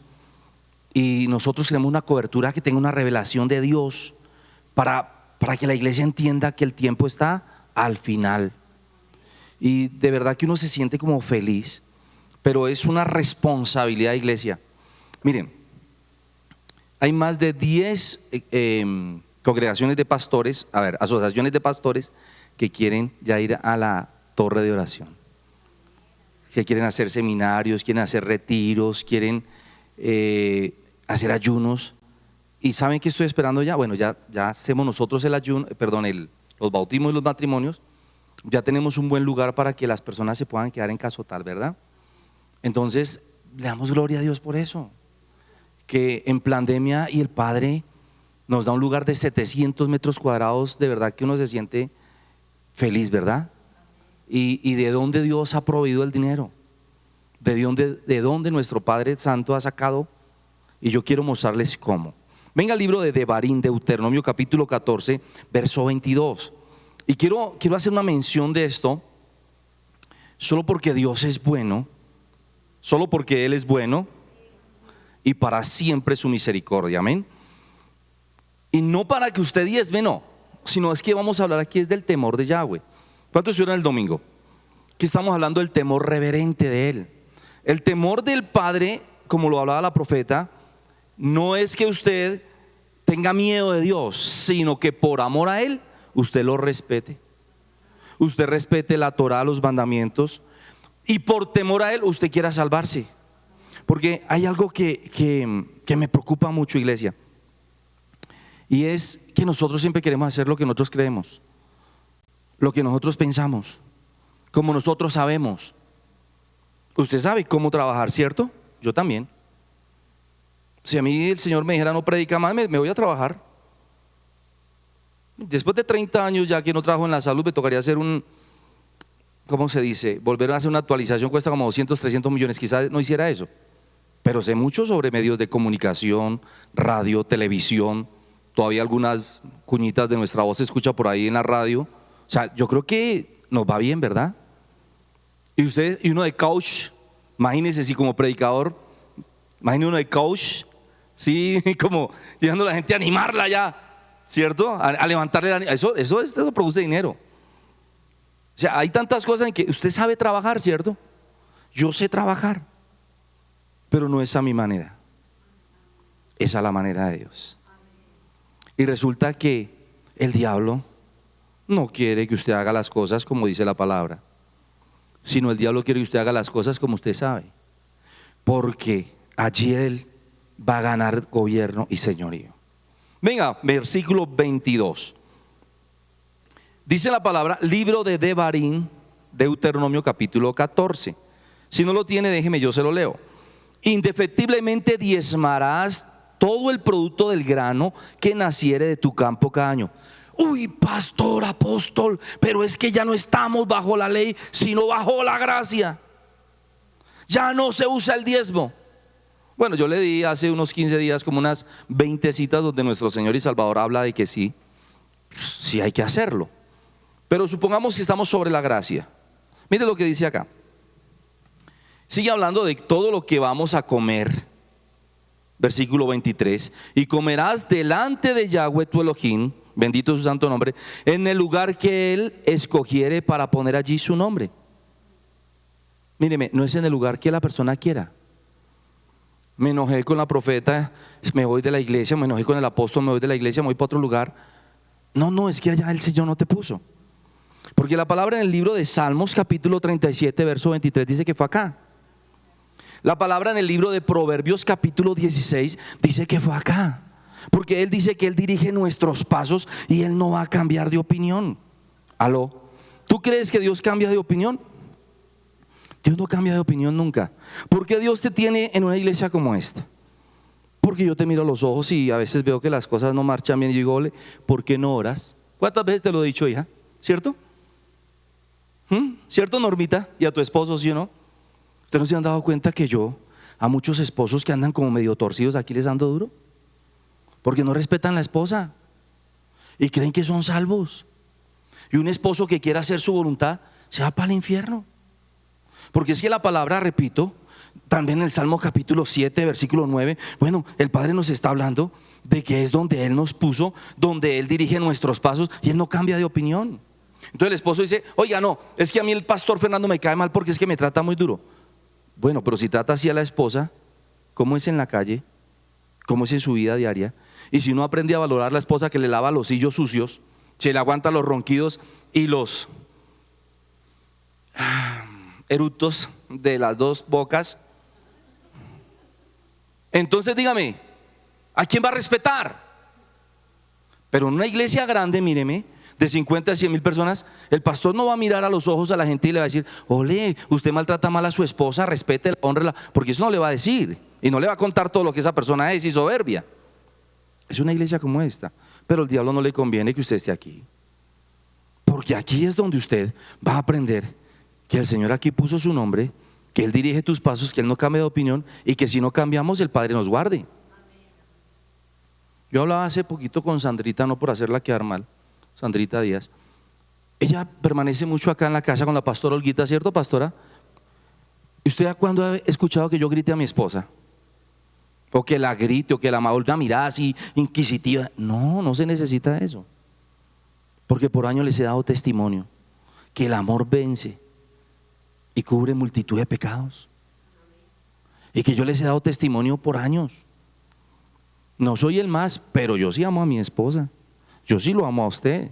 Y nosotros tenemos una cobertura que tenga una revelación de Dios para que la iglesia entienda que el tiempo está al final. Y de verdad que uno se siente como feliz, pero es una responsabilidad, iglesia. Miren, hay más de 10 congregaciones de pastores, asociaciones de pastores que quieren ya ir a la torre de oración, que quieren hacer seminarios, quieren hacer retiros, quieren hacer ayunos. ¿Y saben qué estoy esperando ya? Bueno, ya hacemos nosotros el ayuno, los bautismos y los matrimonios. Ya tenemos un buen lugar para que las personas se puedan quedar en Casotal, ¿verdad? Entonces, le damos gloria a Dios por eso, que en pandemia y el Padre nos da un lugar de 700 metros cuadrados, de verdad que uno se siente feliz, ¿verdad? Y de dónde Dios ha proveído el dinero, de dónde nuestro Padre Santo ha sacado, y yo quiero mostrarles cómo. Venga al libro de Devarim, Deuteronomio capítulo 14, verso 22. Y quiero hacer una mención de esto, solo porque Dios es bueno, solo porque Él es bueno y para siempre su misericordia, amén. Y no para que usted diezme, no, sino es que vamos a hablar aquí es del temor de Yahweh. ¿Cuántos estuvieron el domingo? Aquí estamos hablando del temor reverente de Él. El temor del Padre, como lo hablaba la profeta, no es que usted tenga miedo de Dios, sino que por amor a Él, usted lo respete. Usted respete la Torá, los mandamientos, y por temor a Él, usted quiera salvarse. Porque hay algo que me preocupa mucho, iglesia, y es que nosotros siempre queremos hacer lo que nosotros creemos, lo que nosotros pensamos, como nosotros sabemos. Usted sabe cómo trabajar, ¿cierto? Yo también. Si a mí el Señor me dijera no predica más, me voy a trabajar. Después de 30 años ya que no trabajo en la salud, me tocaría hacer ¿cómo se dice? Volver a hacer una actualización, cuesta como 200, 300 millones, quizás no hiciera eso. Pero sé mucho sobre medios de comunicación, radio, televisión. Todavía algunas cuñitas de nuestra voz se escucha por ahí en la radio. O sea, yo creo que nos va bien, ¿verdad? Y uno de coach, imagínese si como predicador, imagínese uno de coach, sí, como llegando a la gente a animarla ya, ¿cierto? A levantarle eso produce dinero. O sea, hay tantas cosas en que usted sabe trabajar, ¿cierto? Yo sé trabajar, pero no es a mi manera, es a la manera de Dios. Y resulta que el diablo no quiere que usted haga las cosas como dice la palabra, sino el diablo quiere que usted haga las cosas como usted sabe, porque allí él va a ganar gobierno y señorío. Venga, versículo 22. Dice la palabra, libro de Devarim, Deuteronomio capítulo 14. Si no lo tiene, déjeme, yo se lo leo. Indefectiblemente diezmarás todo el producto del grano que naciere de tu campo cada año. Uy, pastor, apóstol, pero es que ya no estamos bajo la ley, sino bajo la gracia. Ya no se usa el diezmo. Bueno, yo le di hace unos 15 días como unas 20 citas donde nuestro Señor y Salvador habla de que sí hay que hacerlo. Pero supongamos que estamos sobre la gracia. Mire lo que dice acá. Sigue hablando de todo lo que vamos a comer. Versículo 23. Y comerás delante de Yahweh tu Elohim, bendito su santo nombre, en el lugar que Él escogiere para poner allí su nombre. Míreme, no es en el lugar que la persona quiera. Me enojé con la profeta, me voy de la iglesia, me enojé con el apóstol, me voy de la iglesia, me voy para otro lugar. No, es que allá el Señor no te puso. Porque la palabra en el libro de Salmos capítulo 37 verso 23 dice que fue acá. La palabra en el libro de Proverbios capítulo 16 dice que fue acá. Porque Él dice que Él dirige nuestros pasos y Él no va a cambiar de opinión. ¿Aló? ¿Tú crees que Dios cambia de opinión? Dios no cambia de opinión nunca. ¿Por qué Dios te tiene en una iglesia como esta? Porque yo te miro a los ojos y a veces veo que las cosas no marchan bien y digo, ole, ¿por qué no oras? ¿Cuántas veces te lo he dicho, hija? ¿Cierto? ¿Cierto, Normita? ¿Y a tu esposo, sí o no? ¿Ustedes no se han dado cuenta que a muchos esposos que andan como medio torcidos aquí les ando duro? Porque no respetan a la esposa y creen que son salvos. Y un esposo que quiera hacer su voluntad se va para el infierno. Porque es que la palabra, repito, también en el Salmo capítulo 7, versículo 9, bueno, el Padre nos está hablando de que es donde Él nos puso, donde Él dirige nuestros pasos y Él no cambia de opinión. Entonces el esposo dice, oiga, no, es que a mí el pastor Fernando me cae mal porque es que me trata muy duro. Bueno, pero si trata así a la esposa, ¿cómo es en la calle? ¿Cómo es en su vida diaria? Y si no aprende a valorar a la esposa que le lava los sillos sucios, se le aguanta los ronquidos y los eructos de las dos bocas, entonces dígame, ¿a quién va a respetar? Pero en una iglesia grande, míreme, de 50 a 100 mil personas, el pastor no va a mirar a los ojos a la gente y le va a decir, ole, usted maltrata mal a su esposa, respétela, hónrela, porque eso no le va a decir y no le va a contar todo lo que esa persona es y soberbia. Es una iglesia como esta, pero al diablo no le conviene que usted esté aquí, porque aquí es donde usted va a aprender que el Señor aquí puso su nombre, que Él dirige tus pasos, que Él no cambia de opinión y que si no cambiamos el Padre nos guarde. Yo hablaba hace poquito con Sandrita, no por hacerla quedar mal, Sandrita Díaz, ella permanece mucho acá en la casa con la pastora Olguita, ¿cierto, pastora? ¿Usted cuándo ha escuchado que yo grite a mi esposa? O que la grite, o que la una mirada así inquisitiva. No, no se necesita eso. Porque por años les he dado testimonio que el amor vence y cubre multitud de pecados. Y que yo les he dado testimonio por años. No soy el más, pero yo sí amo a mi esposa. Yo sí lo amo a usted.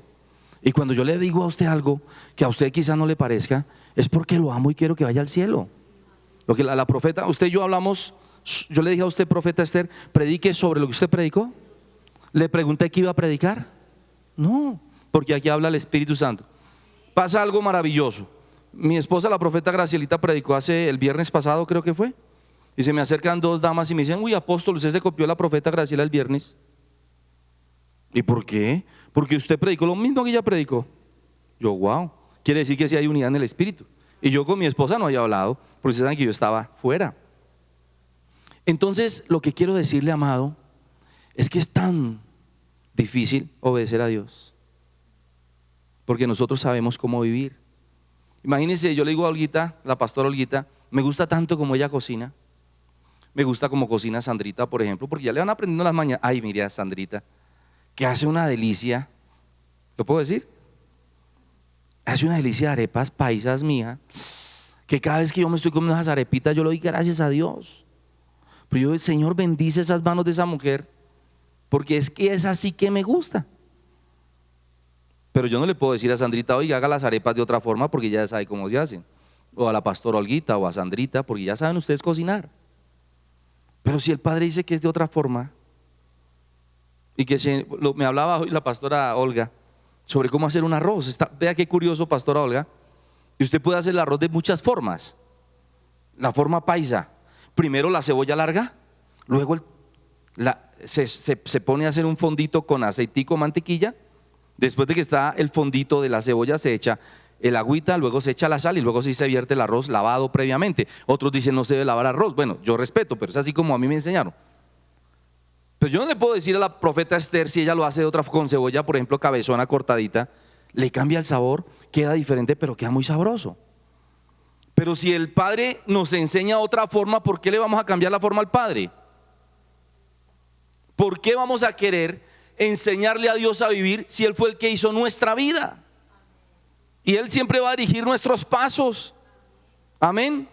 Y cuando yo le digo a usted algo que a usted quizás no le parezca, es porque lo amo y quiero que vaya al cielo. Lo que la profeta, usted y yo hablamos, yo le dije a usted, profeta Esther, predique sobre lo que usted predicó. ¿Le pregunté qué iba a predicar? No, porque aquí habla el Espíritu Santo. Pasa algo maravilloso. Mi esposa, la profeta Gracielita, predicó el viernes pasado, creo que fue. Y se me acercan dos damas y me dicen: uy, apóstol, usted se copió la profeta Graciela el viernes. ¿Y por qué? Porque usted predicó lo mismo que ella predicó. Yo, wow, quiere decir que sí hay unidad en el Espíritu. Y yo con mi esposa no había hablado, porque ustedes saben que yo estaba fuera. Entonces, lo que quiero decirle, amado, es que es tan difícil obedecer a Dios, porque nosotros sabemos cómo vivir. Imagínense, yo le digo a Olguita, la pastora Olguita, me gusta tanto como ella cocina. Me gusta como cocina Sandrita, por ejemplo, porque ya le van aprendiendo las mañanas. Ay, mire a Sandrita, que hace una delicia. ¿Lo puedo decir? Hace una delicia de arepas paisas, mía, que cada vez que yo me estoy comiendo esas arepitas, yo le doy gracias a Dios. Pero yo, el Señor, bendice esas manos de esa mujer, porque es que es así que me gusta. Pero yo no le puedo decir a Sandrita: oiga, haga las arepas de otra forma, porque ya sabe cómo se hacen. O a la pastora Olguita o a Sandrita, porque ya saben ustedes cocinar. Pero si el Padre dice que es de otra forma, y que me hablaba hoy la pastora Olga sobre cómo hacer un arroz. Vea qué curioso, pastora Olga. Y usted puede hacer el arroz de muchas formas. La forma paisa: primero la cebolla larga, luego se pone a hacer un fondito con aceitico, mantequilla. Después de que está el fondito de la cebolla, se echa el agüita, luego se echa la sal y luego sí se vierte el arroz lavado previamente. Otros dicen no se debe lavar arroz. Bueno, yo respeto, pero es así como a mí me enseñaron. Pero yo no le puedo decir a la profeta Esther, si ella lo hace de otra, con cebolla, por ejemplo, cabezona cortadita, le cambia el sabor, queda diferente, pero queda muy sabroso. Pero si el Padre nos enseña otra forma, ¿por qué le vamos a cambiar la forma al Padre? ¿Por qué vamos a querer enseñarle a Dios a vivir si Él fue el que hizo nuestra vida? Y Él siempre va a dirigir nuestros pasos. Amén.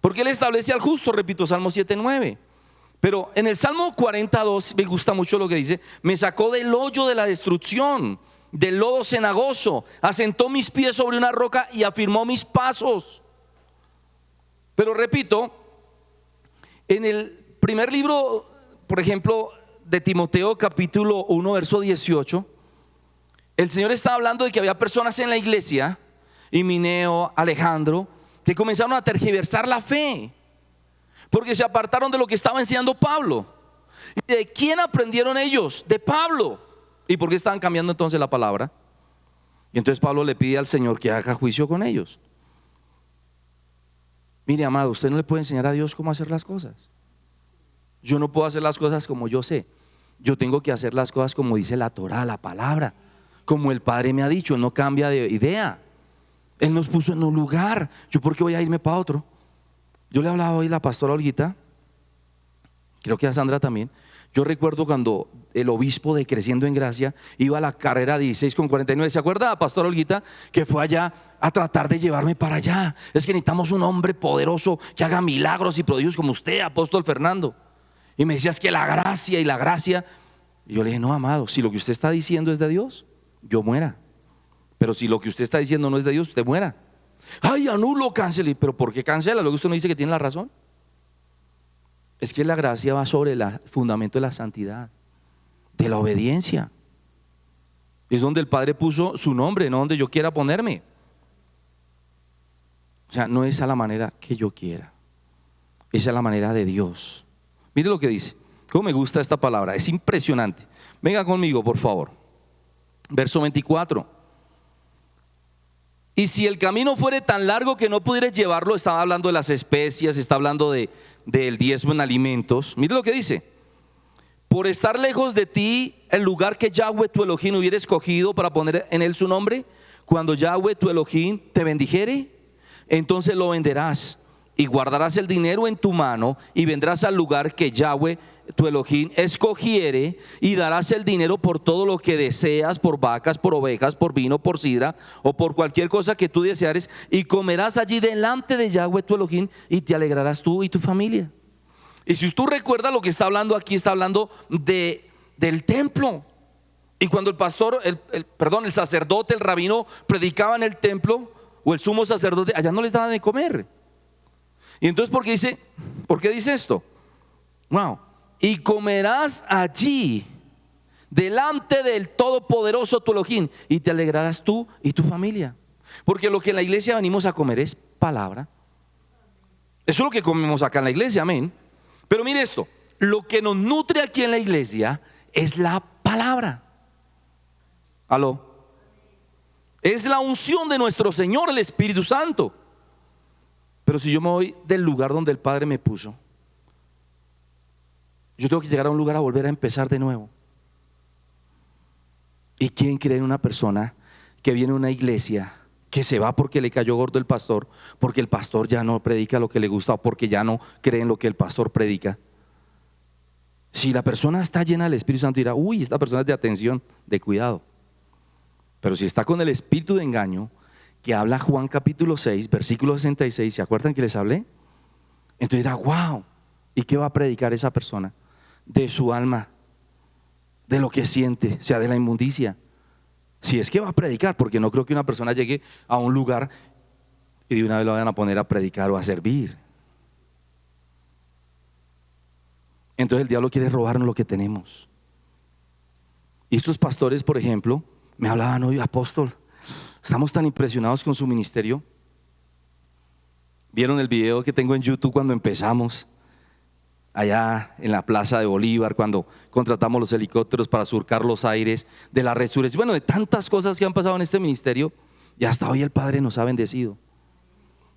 Porque Él establece al justo, repito, Salmo 7:9. Pero en el Salmo 42 me gusta mucho lo que dice: me sacó del hoyo de la destrucción, del lodo cenagoso, asentó mis pies sobre una roca y afirmó mis pasos. Pero repito, en el primer libro, por ejemplo, de Timoteo, capítulo 1, verso 18, el Señor está hablando de que había personas en la iglesia, Himeneo, Alejandro, que comenzaron a tergiversar la fe, porque se apartaron de lo que estaba enseñando Pablo. ¿Y de quién aprendieron ellos? De Pablo. ¿Y por qué estaban cambiando entonces la palabra? Y entonces Pablo le pide al Señor que haga juicio con ellos. Mire, amado, usted no le puede enseñar a Dios cómo hacer las cosas. Yo no puedo hacer las cosas como yo sé. Yo tengo que hacer las cosas como dice la Torá, la palabra, como el Padre me ha dicho. Él no cambia de idea. Él nos puso en un lugar. ¿Yo por qué voy a irme para otro? Yo le hablaba hoy a la pastora Olguita, creo que a Sandra también. Yo recuerdo cuando el obispo de Creciendo en Gracia iba a la carrera 16:49. ¿Se acuerda, pastora Olguita, que fue allá a tratar de llevarme para allá? Es que necesitamos un hombre poderoso que haga milagros y prodigios como usted, apóstol Fernando. Y me decías que la gracia y la gracia. Y yo le dije: no, amado, si lo que usted está diciendo es de Dios, yo muera. Pero si lo que usted está diciendo no es de Dios, usted muera. Ay, anulo, cancele. ¿Pero por qué cancela? Luego usted no dice que tiene la razón. Es que la gracia va sobre el fundamento de la santidad, de la obediencia. Es donde el Padre puso su nombre, no donde yo quiera ponerme. O sea, no es a la manera que yo quiera, es a la manera de Dios. Mire lo que dice. Cómo me gusta esta palabra, es impresionante. Venga conmigo, por favor. Verso 24. Y si el camino fuere tan largo que no pudieras llevarlo, estaba hablando de las especias, está hablando del diezmo en alimentos. Mire lo que dice: por estar lejos de ti el lugar que Yahweh tu Elohim hubiera escogido para poner en él su nombre, Cuando Yahweh tu Elohim te bendijere, entonces lo venderás y guardarás el dinero en tu mano y vendrás al lugar que Yahweh tu Elohim escogiere y darás el dinero por todo lo que deseas, por vacas, por ovejas, por vino, por sidra o por cualquier cosa que tú deseares, y comerás allí delante de Yahweh tu Elohim y te alegrarás tú y tu familia. Y si tú recuerdas lo que está hablando aquí, está hablando del templo. Y cuando el pastor, el sacerdote, el rabino predicaba en el templo, o el sumo sacerdote, allá no les daban de comer. Y entonces, ¿por qué dice esto? Wow. Y comerás allí delante del Todopoderoso tu Elohim y te alegrarás tú y tu familia. Porque lo que en la iglesia venimos a comer es palabra. Eso es lo que comemos acá en la iglesia, amén. Pero mire esto, lo que nos nutre aquí en la iglesia es la palabra. ¿Aló? Es la unción de nuestro Señor, el Espíritu Santo. Pero si yo me voy del lugar donde el Padre me puso, yo tengo que llegar a un lugar a volver a empezar de nuevo. ¿Y quién cree en una persona que viene a una iglesia, que se va porque le cayó gordo el pastor, porque el pastor ya no predica lo que le gusta, o porque ya no cree en lo que el pastor predica? Si la persona está llena del Espíritu Santo, dirá: uy, esta persona es de atención, de cuidado. Pero si está con el espíritu de engaño, que habla Juan capítulo 6, versículo 66, ¿se acuerdan que les hablé? Entonces dirá: wow, ¿y qué va a predicar esa persona? De su alma, de lo que siente, o sea, de la inmundicia. Si es que va a predicar, porque no creo que una persona llegue a un lugar y de una vez lo vayan a poner a predicar o a servir. Entonces el diablo quiere robarnos lo que tenemos. Y estos pastores, por ejemplo, me hablaban hoy: apóstol, estamos tan impresionados con su ministerio. ¿Vieron el video que tengo en YouTube cuando empezamos? Allá en la Plaza de Bolívar, cuando contratamos los helicópteros para surcar los aires de la resurrección. Bueno, de tantas cosas que han pasado en este ministerio, y hasta hoy el Padre nos ha bendecido.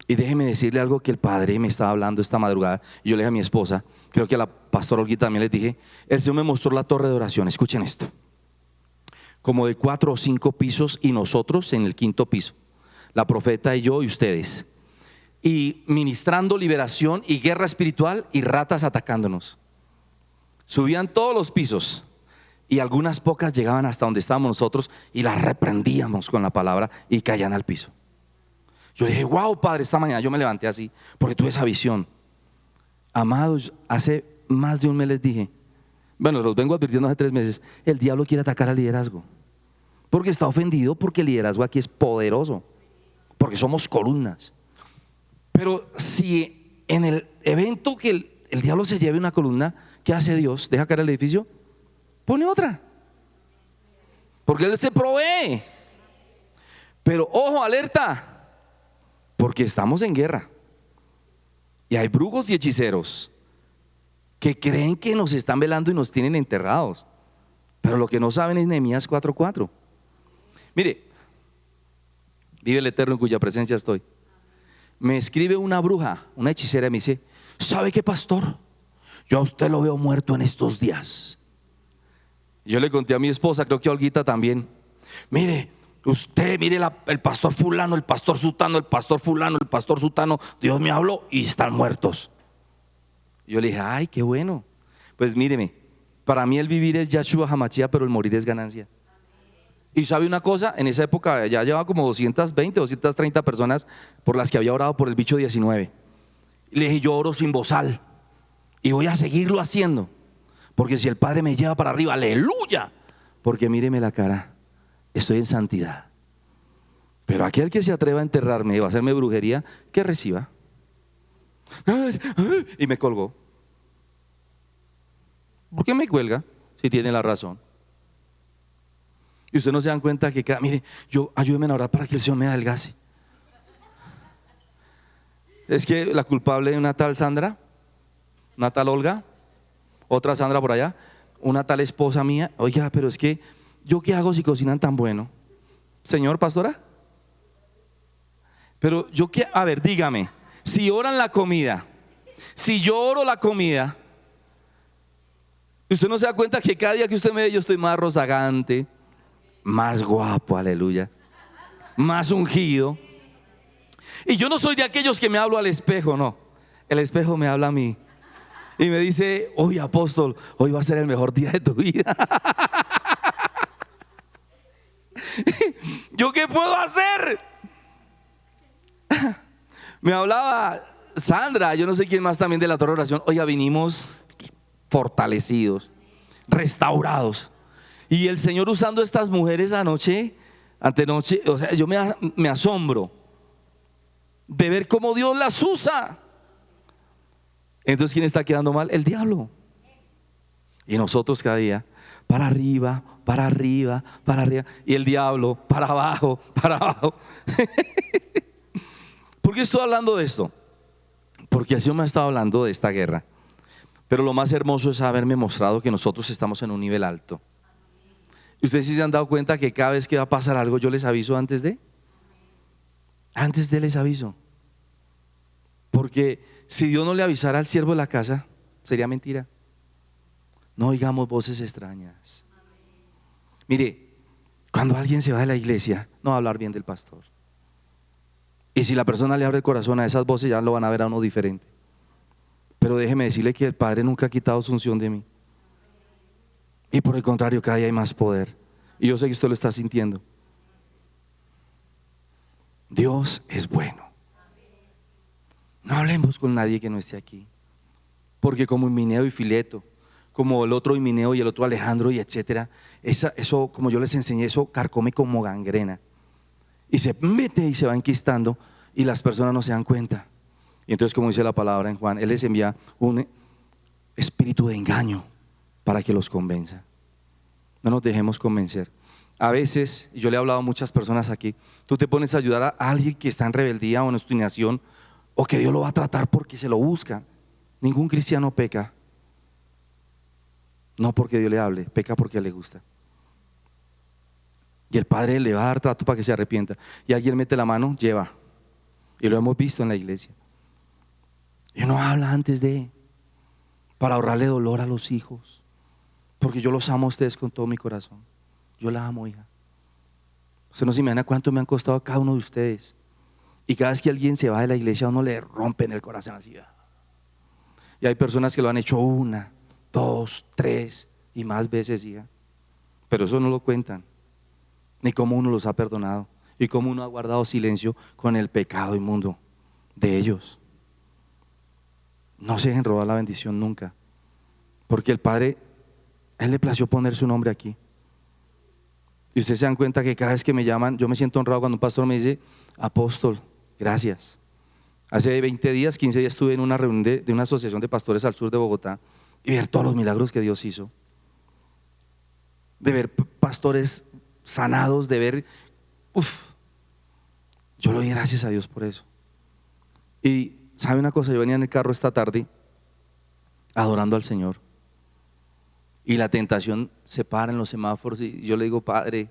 Y déjeme decirle algo que el Padre me estaba hablando esta madrugada. Y yo le dije a mi esposa, creo que a la pastora Olguita también les dije: el Señor me mostró la torre de oración. Escuchen esto, como de 4 o 5 pisos, y nosotros en el 5.º piso, la profeta y yo y ustedes, y ministrando liberación y guerra espiritual, y ratas atacándonos. Subían todos los pisos y algunas pocas llegaban hasta donde estábamos nosotros y las reprendíamos con la palabra y caían al piso. Yo le dije: wow, Padre, esta mañana yo me levanté así porque tuve esa visión. Amados, hace más de un mes les dije, bueno, los vengo advirtiendo hace 3 meses, el diablo quiere atacar al liderazgo porque está ofendido, porque el liderazgo aquí es poderoso, porque somos columnas. Pero si en el evento que el diablo se lleve una columna, ¿qué hace Dios? ¿Deja caer el edificio? Pone otra, porque Él se provee. Pero ojo, alerta, porque estamos en guerra y hay brujos y hechiceros que creen que nos están velando y nos tienen enterrados, pero lo que no saben es Nehemías 4:4. Mire, vive el Eterno en cuya presencia estoy. Me escribe una bruja, una hechicera, y me dice: ¿sabe qué, pastor? Yo a usted lo veo muerto en estos días. Yo le conté a mi esposa, creo que a Olguita también: mire, usted, mire el pastor fulano, el pastor sutano, el pastor fulano, el pastor sutano, Dios me habló y están muertos. Yo le dije: ay, qué bueno. Pues míreme, para mí el vivir es Yahshua Hamashia, pero el morir es ganancia. Y sabe una cosa, en esa época ya llevaba como 220, 230 personas por las que había orado por el bicho 19. Y le dije: yo oro sin bozal y voy a seguirlo haciendo, porque si el Padre me lleva para arriba, aleluya, porque míreme la cara, estoy en santidad. Pero aquel que se atreva a enterrarme o a hacerme brujería, que reciba. Y me colgó. ¿Por qué me cuelga si tiene la razón? Y ustedes no se dan cuenta que mire, ayúdenme a orar para que el Señor me adelgace. Es que la culpable de una tal Sandra, una tal Olga, otra Sandra por allá, una tal esposa mía. Oiga, pero es que ¿yo qué hago si cocinan tan bueno? Señor, pastora, pero yo qué, a ver, dígame, si oran la comida, si yo oro la comida, usted no se da cuenta que cada día que usted me ve yo estoy más rozagante, más guapo, aleluya. más ungido. Y yo no soy de aquellos que me hablo al espejo, no. El espejo me habla a mí y me dice: oye, apóstol, hoy va a ser el mejor día de tu vida. ¿Yo qué puedo hacer? Me hablaba Sandra, yo no sé quién más también de la Torre de Oración. Oiga, vinimos fortalecidos, restaurados. Y el Señor usando estas mujeres anoche, antenoche, o sea, yo me asombro de ver cómo Dios las usa. Entonces, ¿quién está quedando mal? El diablo. Y nosotros cada día, para arriba, para arriba, para arriba. Y el diablo, para abajo, para abajo. ¿Por qué estoy hablando de esto? Porque así me ha estado hablando de esta guerra. Pero lo más hermoso es haberme mostrado que nosotros estamos en un nivel alto. ¿Y ustedes sí se han dado cuenta que cada vez que va a pasar algo yo les aviso antes de? Antes de les aviso. Porque si Dios no le avisara al siervo de la casa, sería mentira. No oigamos voces extrañas. Mire, cuando alguien se va de la iglesia, no va a hablar bien del pastor. Y si la persona le abre el corazón a esas voces, ya lo van a ver a uno diferente. Pero déjeme decirle que el Padre nunca ha quitado su unción de mí. Y por el contrario, cada día hay más poder. Y yo sé que usted lo está sintiendo. Dios es bueno. No hablemos con nadie que no esté aquí. Porque como Himeneo y Fileto, como el otro Himeneo y el otro Alejandro y etcétera, eso, como yo les enseñé, eso carcome como gangrena. Y se mete y se va enquistando y las personas no se dan cuenta. Y entonces, como dice la palabra en Juan, Él les envía un espíritu de engaño para que los convenza. No nos dejemos convencer. A veces, yo le he hablado a muchas personas aquí, tú te pones a ayudar a alguien que está en rebeldía o en obstinación, o que Dios lo va a tratar porque se lo busca. Ningún cristiano peca, no porque Dios le hable, peca porque le gusta. Y el Padre le va a dar trato para que se arrepienta. Y alguien mete la mano, lleva. Y lo hemos visto en la iglesia. Y uno habla antes de, para ahorrarle dolor a los hijos. Porque yo los amo a ustedes con todo mi corazón. Yo la amo, hija. Usted no se imagina cuánto me han costado a cada uno de ustedes. Y cada vez que alguien se va de la iglesia, a uno le rompen el corazón así. Y hay personas que lo han hecho 1, 2, 3 y más veces, hija. Pero eso no lo cuentan. Ni cómo uno los ha perdonado. Y cómo uno ha guardado silencio con el pecado inmundo de ellos. No se dejen robar la bendición nunca. Porque el Padre, Él le plació poner su nombre aquí. Y ustedes se dan cuenta que cada vez que me llaman, yo me siento honrado cuando un pastor me dice: apóstol, gracias. Hace 20 días, 15 días estuve en una reunión de una asociación de pastores al sur de Bogotá y ver todos los milagros que Dios hizo. De ver pastores sanados, de ver, yo le doy gracias a Dios por eso. Y ¿sabe una cosa? Yo venía en el carro esta tarde adorando al Señor y la tentación se para en los semáforos y yo le digo: Padre,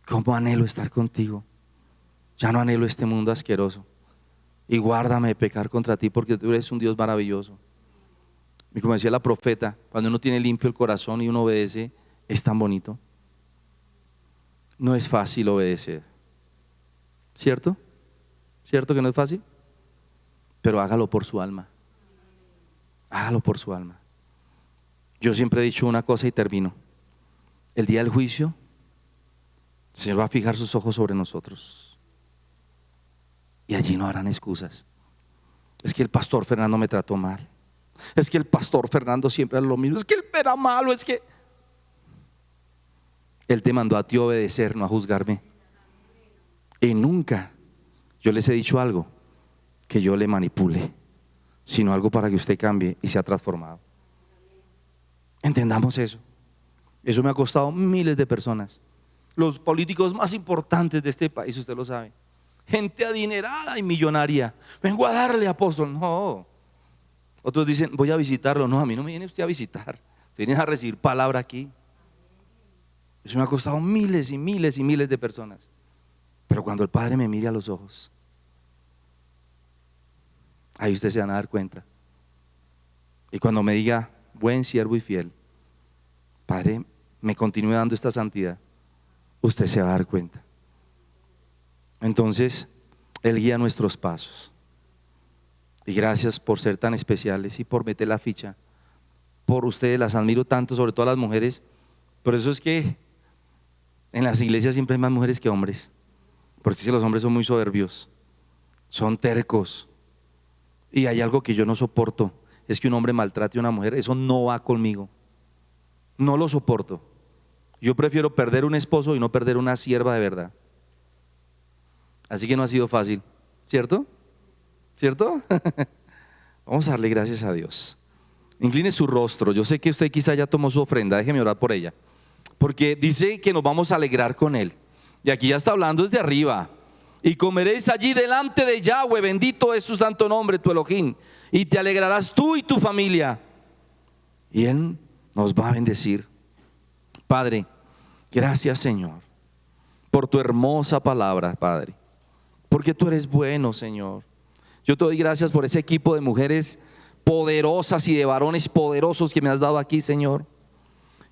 cómo anhelo estar contigo. Ya no anhelo este mundo asqueroso y guárdame de pecar contra ti, porque tú eres un Dios maravilloso. Y como decía la profeta, cuando uno tiene limpio el corazón y uno obedece, es tan bonito. No es fácil obedecer, ¿cierto? ¿Cierto que no es fácil? Pero hágalo por su alma. Hágalo por su alma. Yo siempre he dicho una cosa y termino. El día del juicio, el Señor va a fijar sus ojos sobre nosotros y allí no harán excusas. Es que el pastor Fernando me trató mal. Es que el pastor Fernando siempre era lo mismo. Es que él era malo. Es que Él te mandó a ti a obedecer, no a juzgarme. Y nunca yo les he dicho algo que yo le manipule, sino algo para que usted cambie y sea transformado. Entendamos eso. Eso me ha costado miles de personas. Los políticos más importantes de este país, usted lo sabe. Gente adinerada y millonaria. Vengo a darle, apóstol. No. Otros dicen: voy a visitarlo. No, a mí no me viene usted a visitar. Usted viene a recibir palabra aquí. Eso me ha costado miles y miles y miles de personas. Pero cuando el Padre me mire a los ojos, ahí ustedes se van a dar cuenta. Y cuando me diga: buen siervo y fiel, Padre, me continúe dando esta santidad, usted se va a dar cuenta. Entonces, Él guía nuestros pasos. Y gracias por ser tan especiales y por meter la ficha. Por ustedes, las admiro tanto, sobre todo a las mujeres. Por eso es que en las iglesias siempre hay más mujeres que hombres. Porque si los hombres son muy soberbios, son tercos. Y hay algo que yo no soporto, es que un hombre maltrate a una mujer. Eso no va conmigo. No lo soporto. Yo prefiero perder un esposo y no perder una sierva de verdad. Así que no ha sido fácil, ¿cierto? ¿Cierto? Vamos a darle gracias a Dios. Incline su rostro. Yo sé que usted quizá ya tomó su ofrenda, déjeme orar por ella. Porque dice que nos vamos a alegrar con Él. Y aquí ya está hablando desde arriba. Y comeréis allí delante de Yahweh, bendito es su santo nombre, tu Elohim. Y te alegrarás tú y tu familia. Y Él nos va a bendecir. Padre, gracias Señor, por tu hermosa palabra, Padre. Porque tú eres bueno, Señor. Yo te doy gracias por ese equipo de mujeres poderosas y de varones poderosos que me has dado aquí, Señor.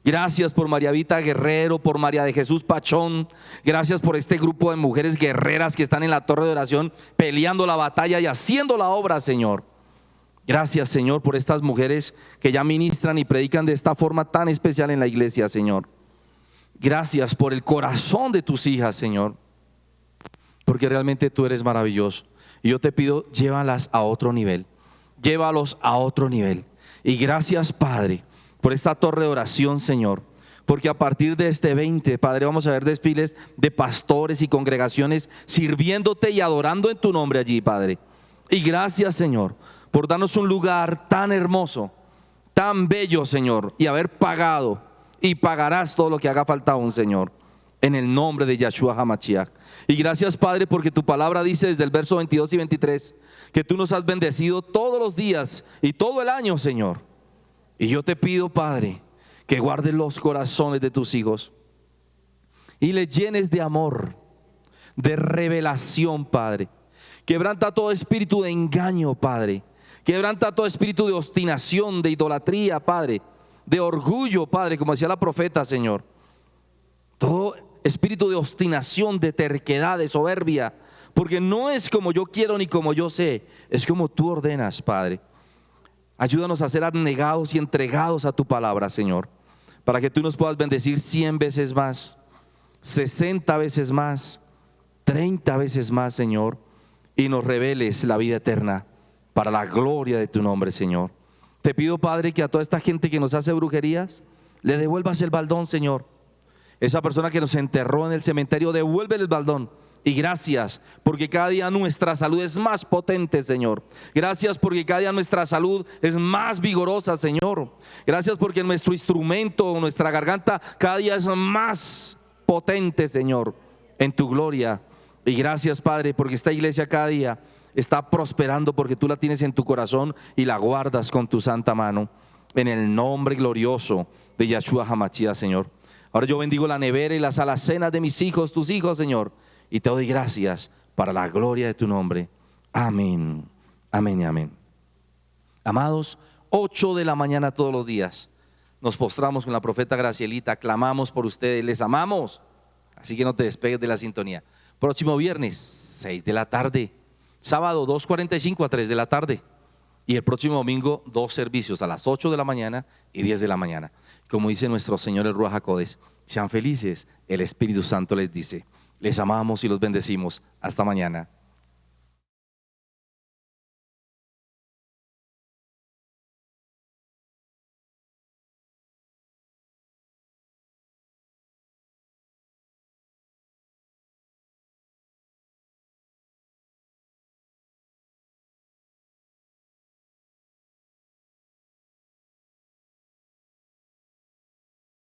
Gracias por María Vita Guerrero, por María de Jesús Pachón. Gracias por este grupo de mujeres guerreras que están en la torre de oración peleando la batalla y haciendo la obra, Señor. Gracias, Señor, por estas mujeres que ya ministran y predican de esta forma tan especial en la iglesia, Señor. Gracias por el corazón de tus hijas, Señor, porque realmente tú eres maravilloso. Y yo te pido, llévalas a otro nivel. Llévalos a otro nivel. Y gracias, Padre, por esta torre de oración, Señor, porque a partir de este 20, Padre, vamos a ver desfiles de pastores y congregaciones sirviéndote y adorando en tu nombre allí, Padre. Y gracias, Señor, por darnos un lugar tan hermoso, tan bello, Señor, y haber pagado y pagarás todo lo que haga falta aún, Señor, en el nombre de Yahshua HaMashiach. Y gracias, Padre, porque tu palabra dice desde el verso 22 y 23 que tú nos has bendecido todos los días y todo el año, Señor. Y yo te pido, Padre, que guardes los corazones de tus hijos y les llenes de amor, de revelación, Padre. Quebranta todo espíritu de engaño, Padre. Quebranta todo espíritu de obstinación, de idolatría, Padre, de orgullo, Padre, como decía la profeta, Señor. Todo espíritu de obstinación, de terquedad, de soberbia, porque no es como yo quiero ni como yo sé, es como tú ordenas, Padre. Ayúdanos a ser abnegados y entregados a tu palabra, Señor, para que tú nos puedas bendecir 100 veces más, 60 veces más, 30 veces más, Señor, y nos reveles la vida eterna para la gloria de tu nombre, Señor. Te pido, Padre, que a toda esta gente que nos hace brujerías le devuelvas el baldón, Señor. Esa persona que nos enterró en el cementerio, devuélvele el baldón. Y gracias porque cada día nuestra salud es más potente, Señor. Gracias porque cada día nuestra salud es más vigorosa, Señor. Gracias porque nuestro instrumento, nuestra garganta, cada día es más potente, Señor, en tu gloria. Y gracias, Padre, porque esta iglesia cada día está prosperando porque tú la tienes en tu corazón y la guardas con tu santa mano. En el nombre glorioso de Yahshua HaMashiach, Señor. Ahora yo bendigo la nevera y las alacenas de mis hijos, tus hijos, Señor. Y te doy gracias para la gloria de tu nombre. Amén, amén y amén. Amados, 8 de la mañana todos los días nos postramos con la profeta Gracielita, clamamos por ustedes, les amamos. Así que no te despegues de la sintonía. Próximo viernes, 6 de la tarde. Sábado, 2:45 a 3 de la tarde. Y el próximo domingo, 2 servicios a las 8 de la mañana y 10 de la mañana. Como dice nuestro Señor el Ruach HaKodesh, sean felices, el Espíritu Santo les dice. Les amamos y los bendecimos. Hasta mañana.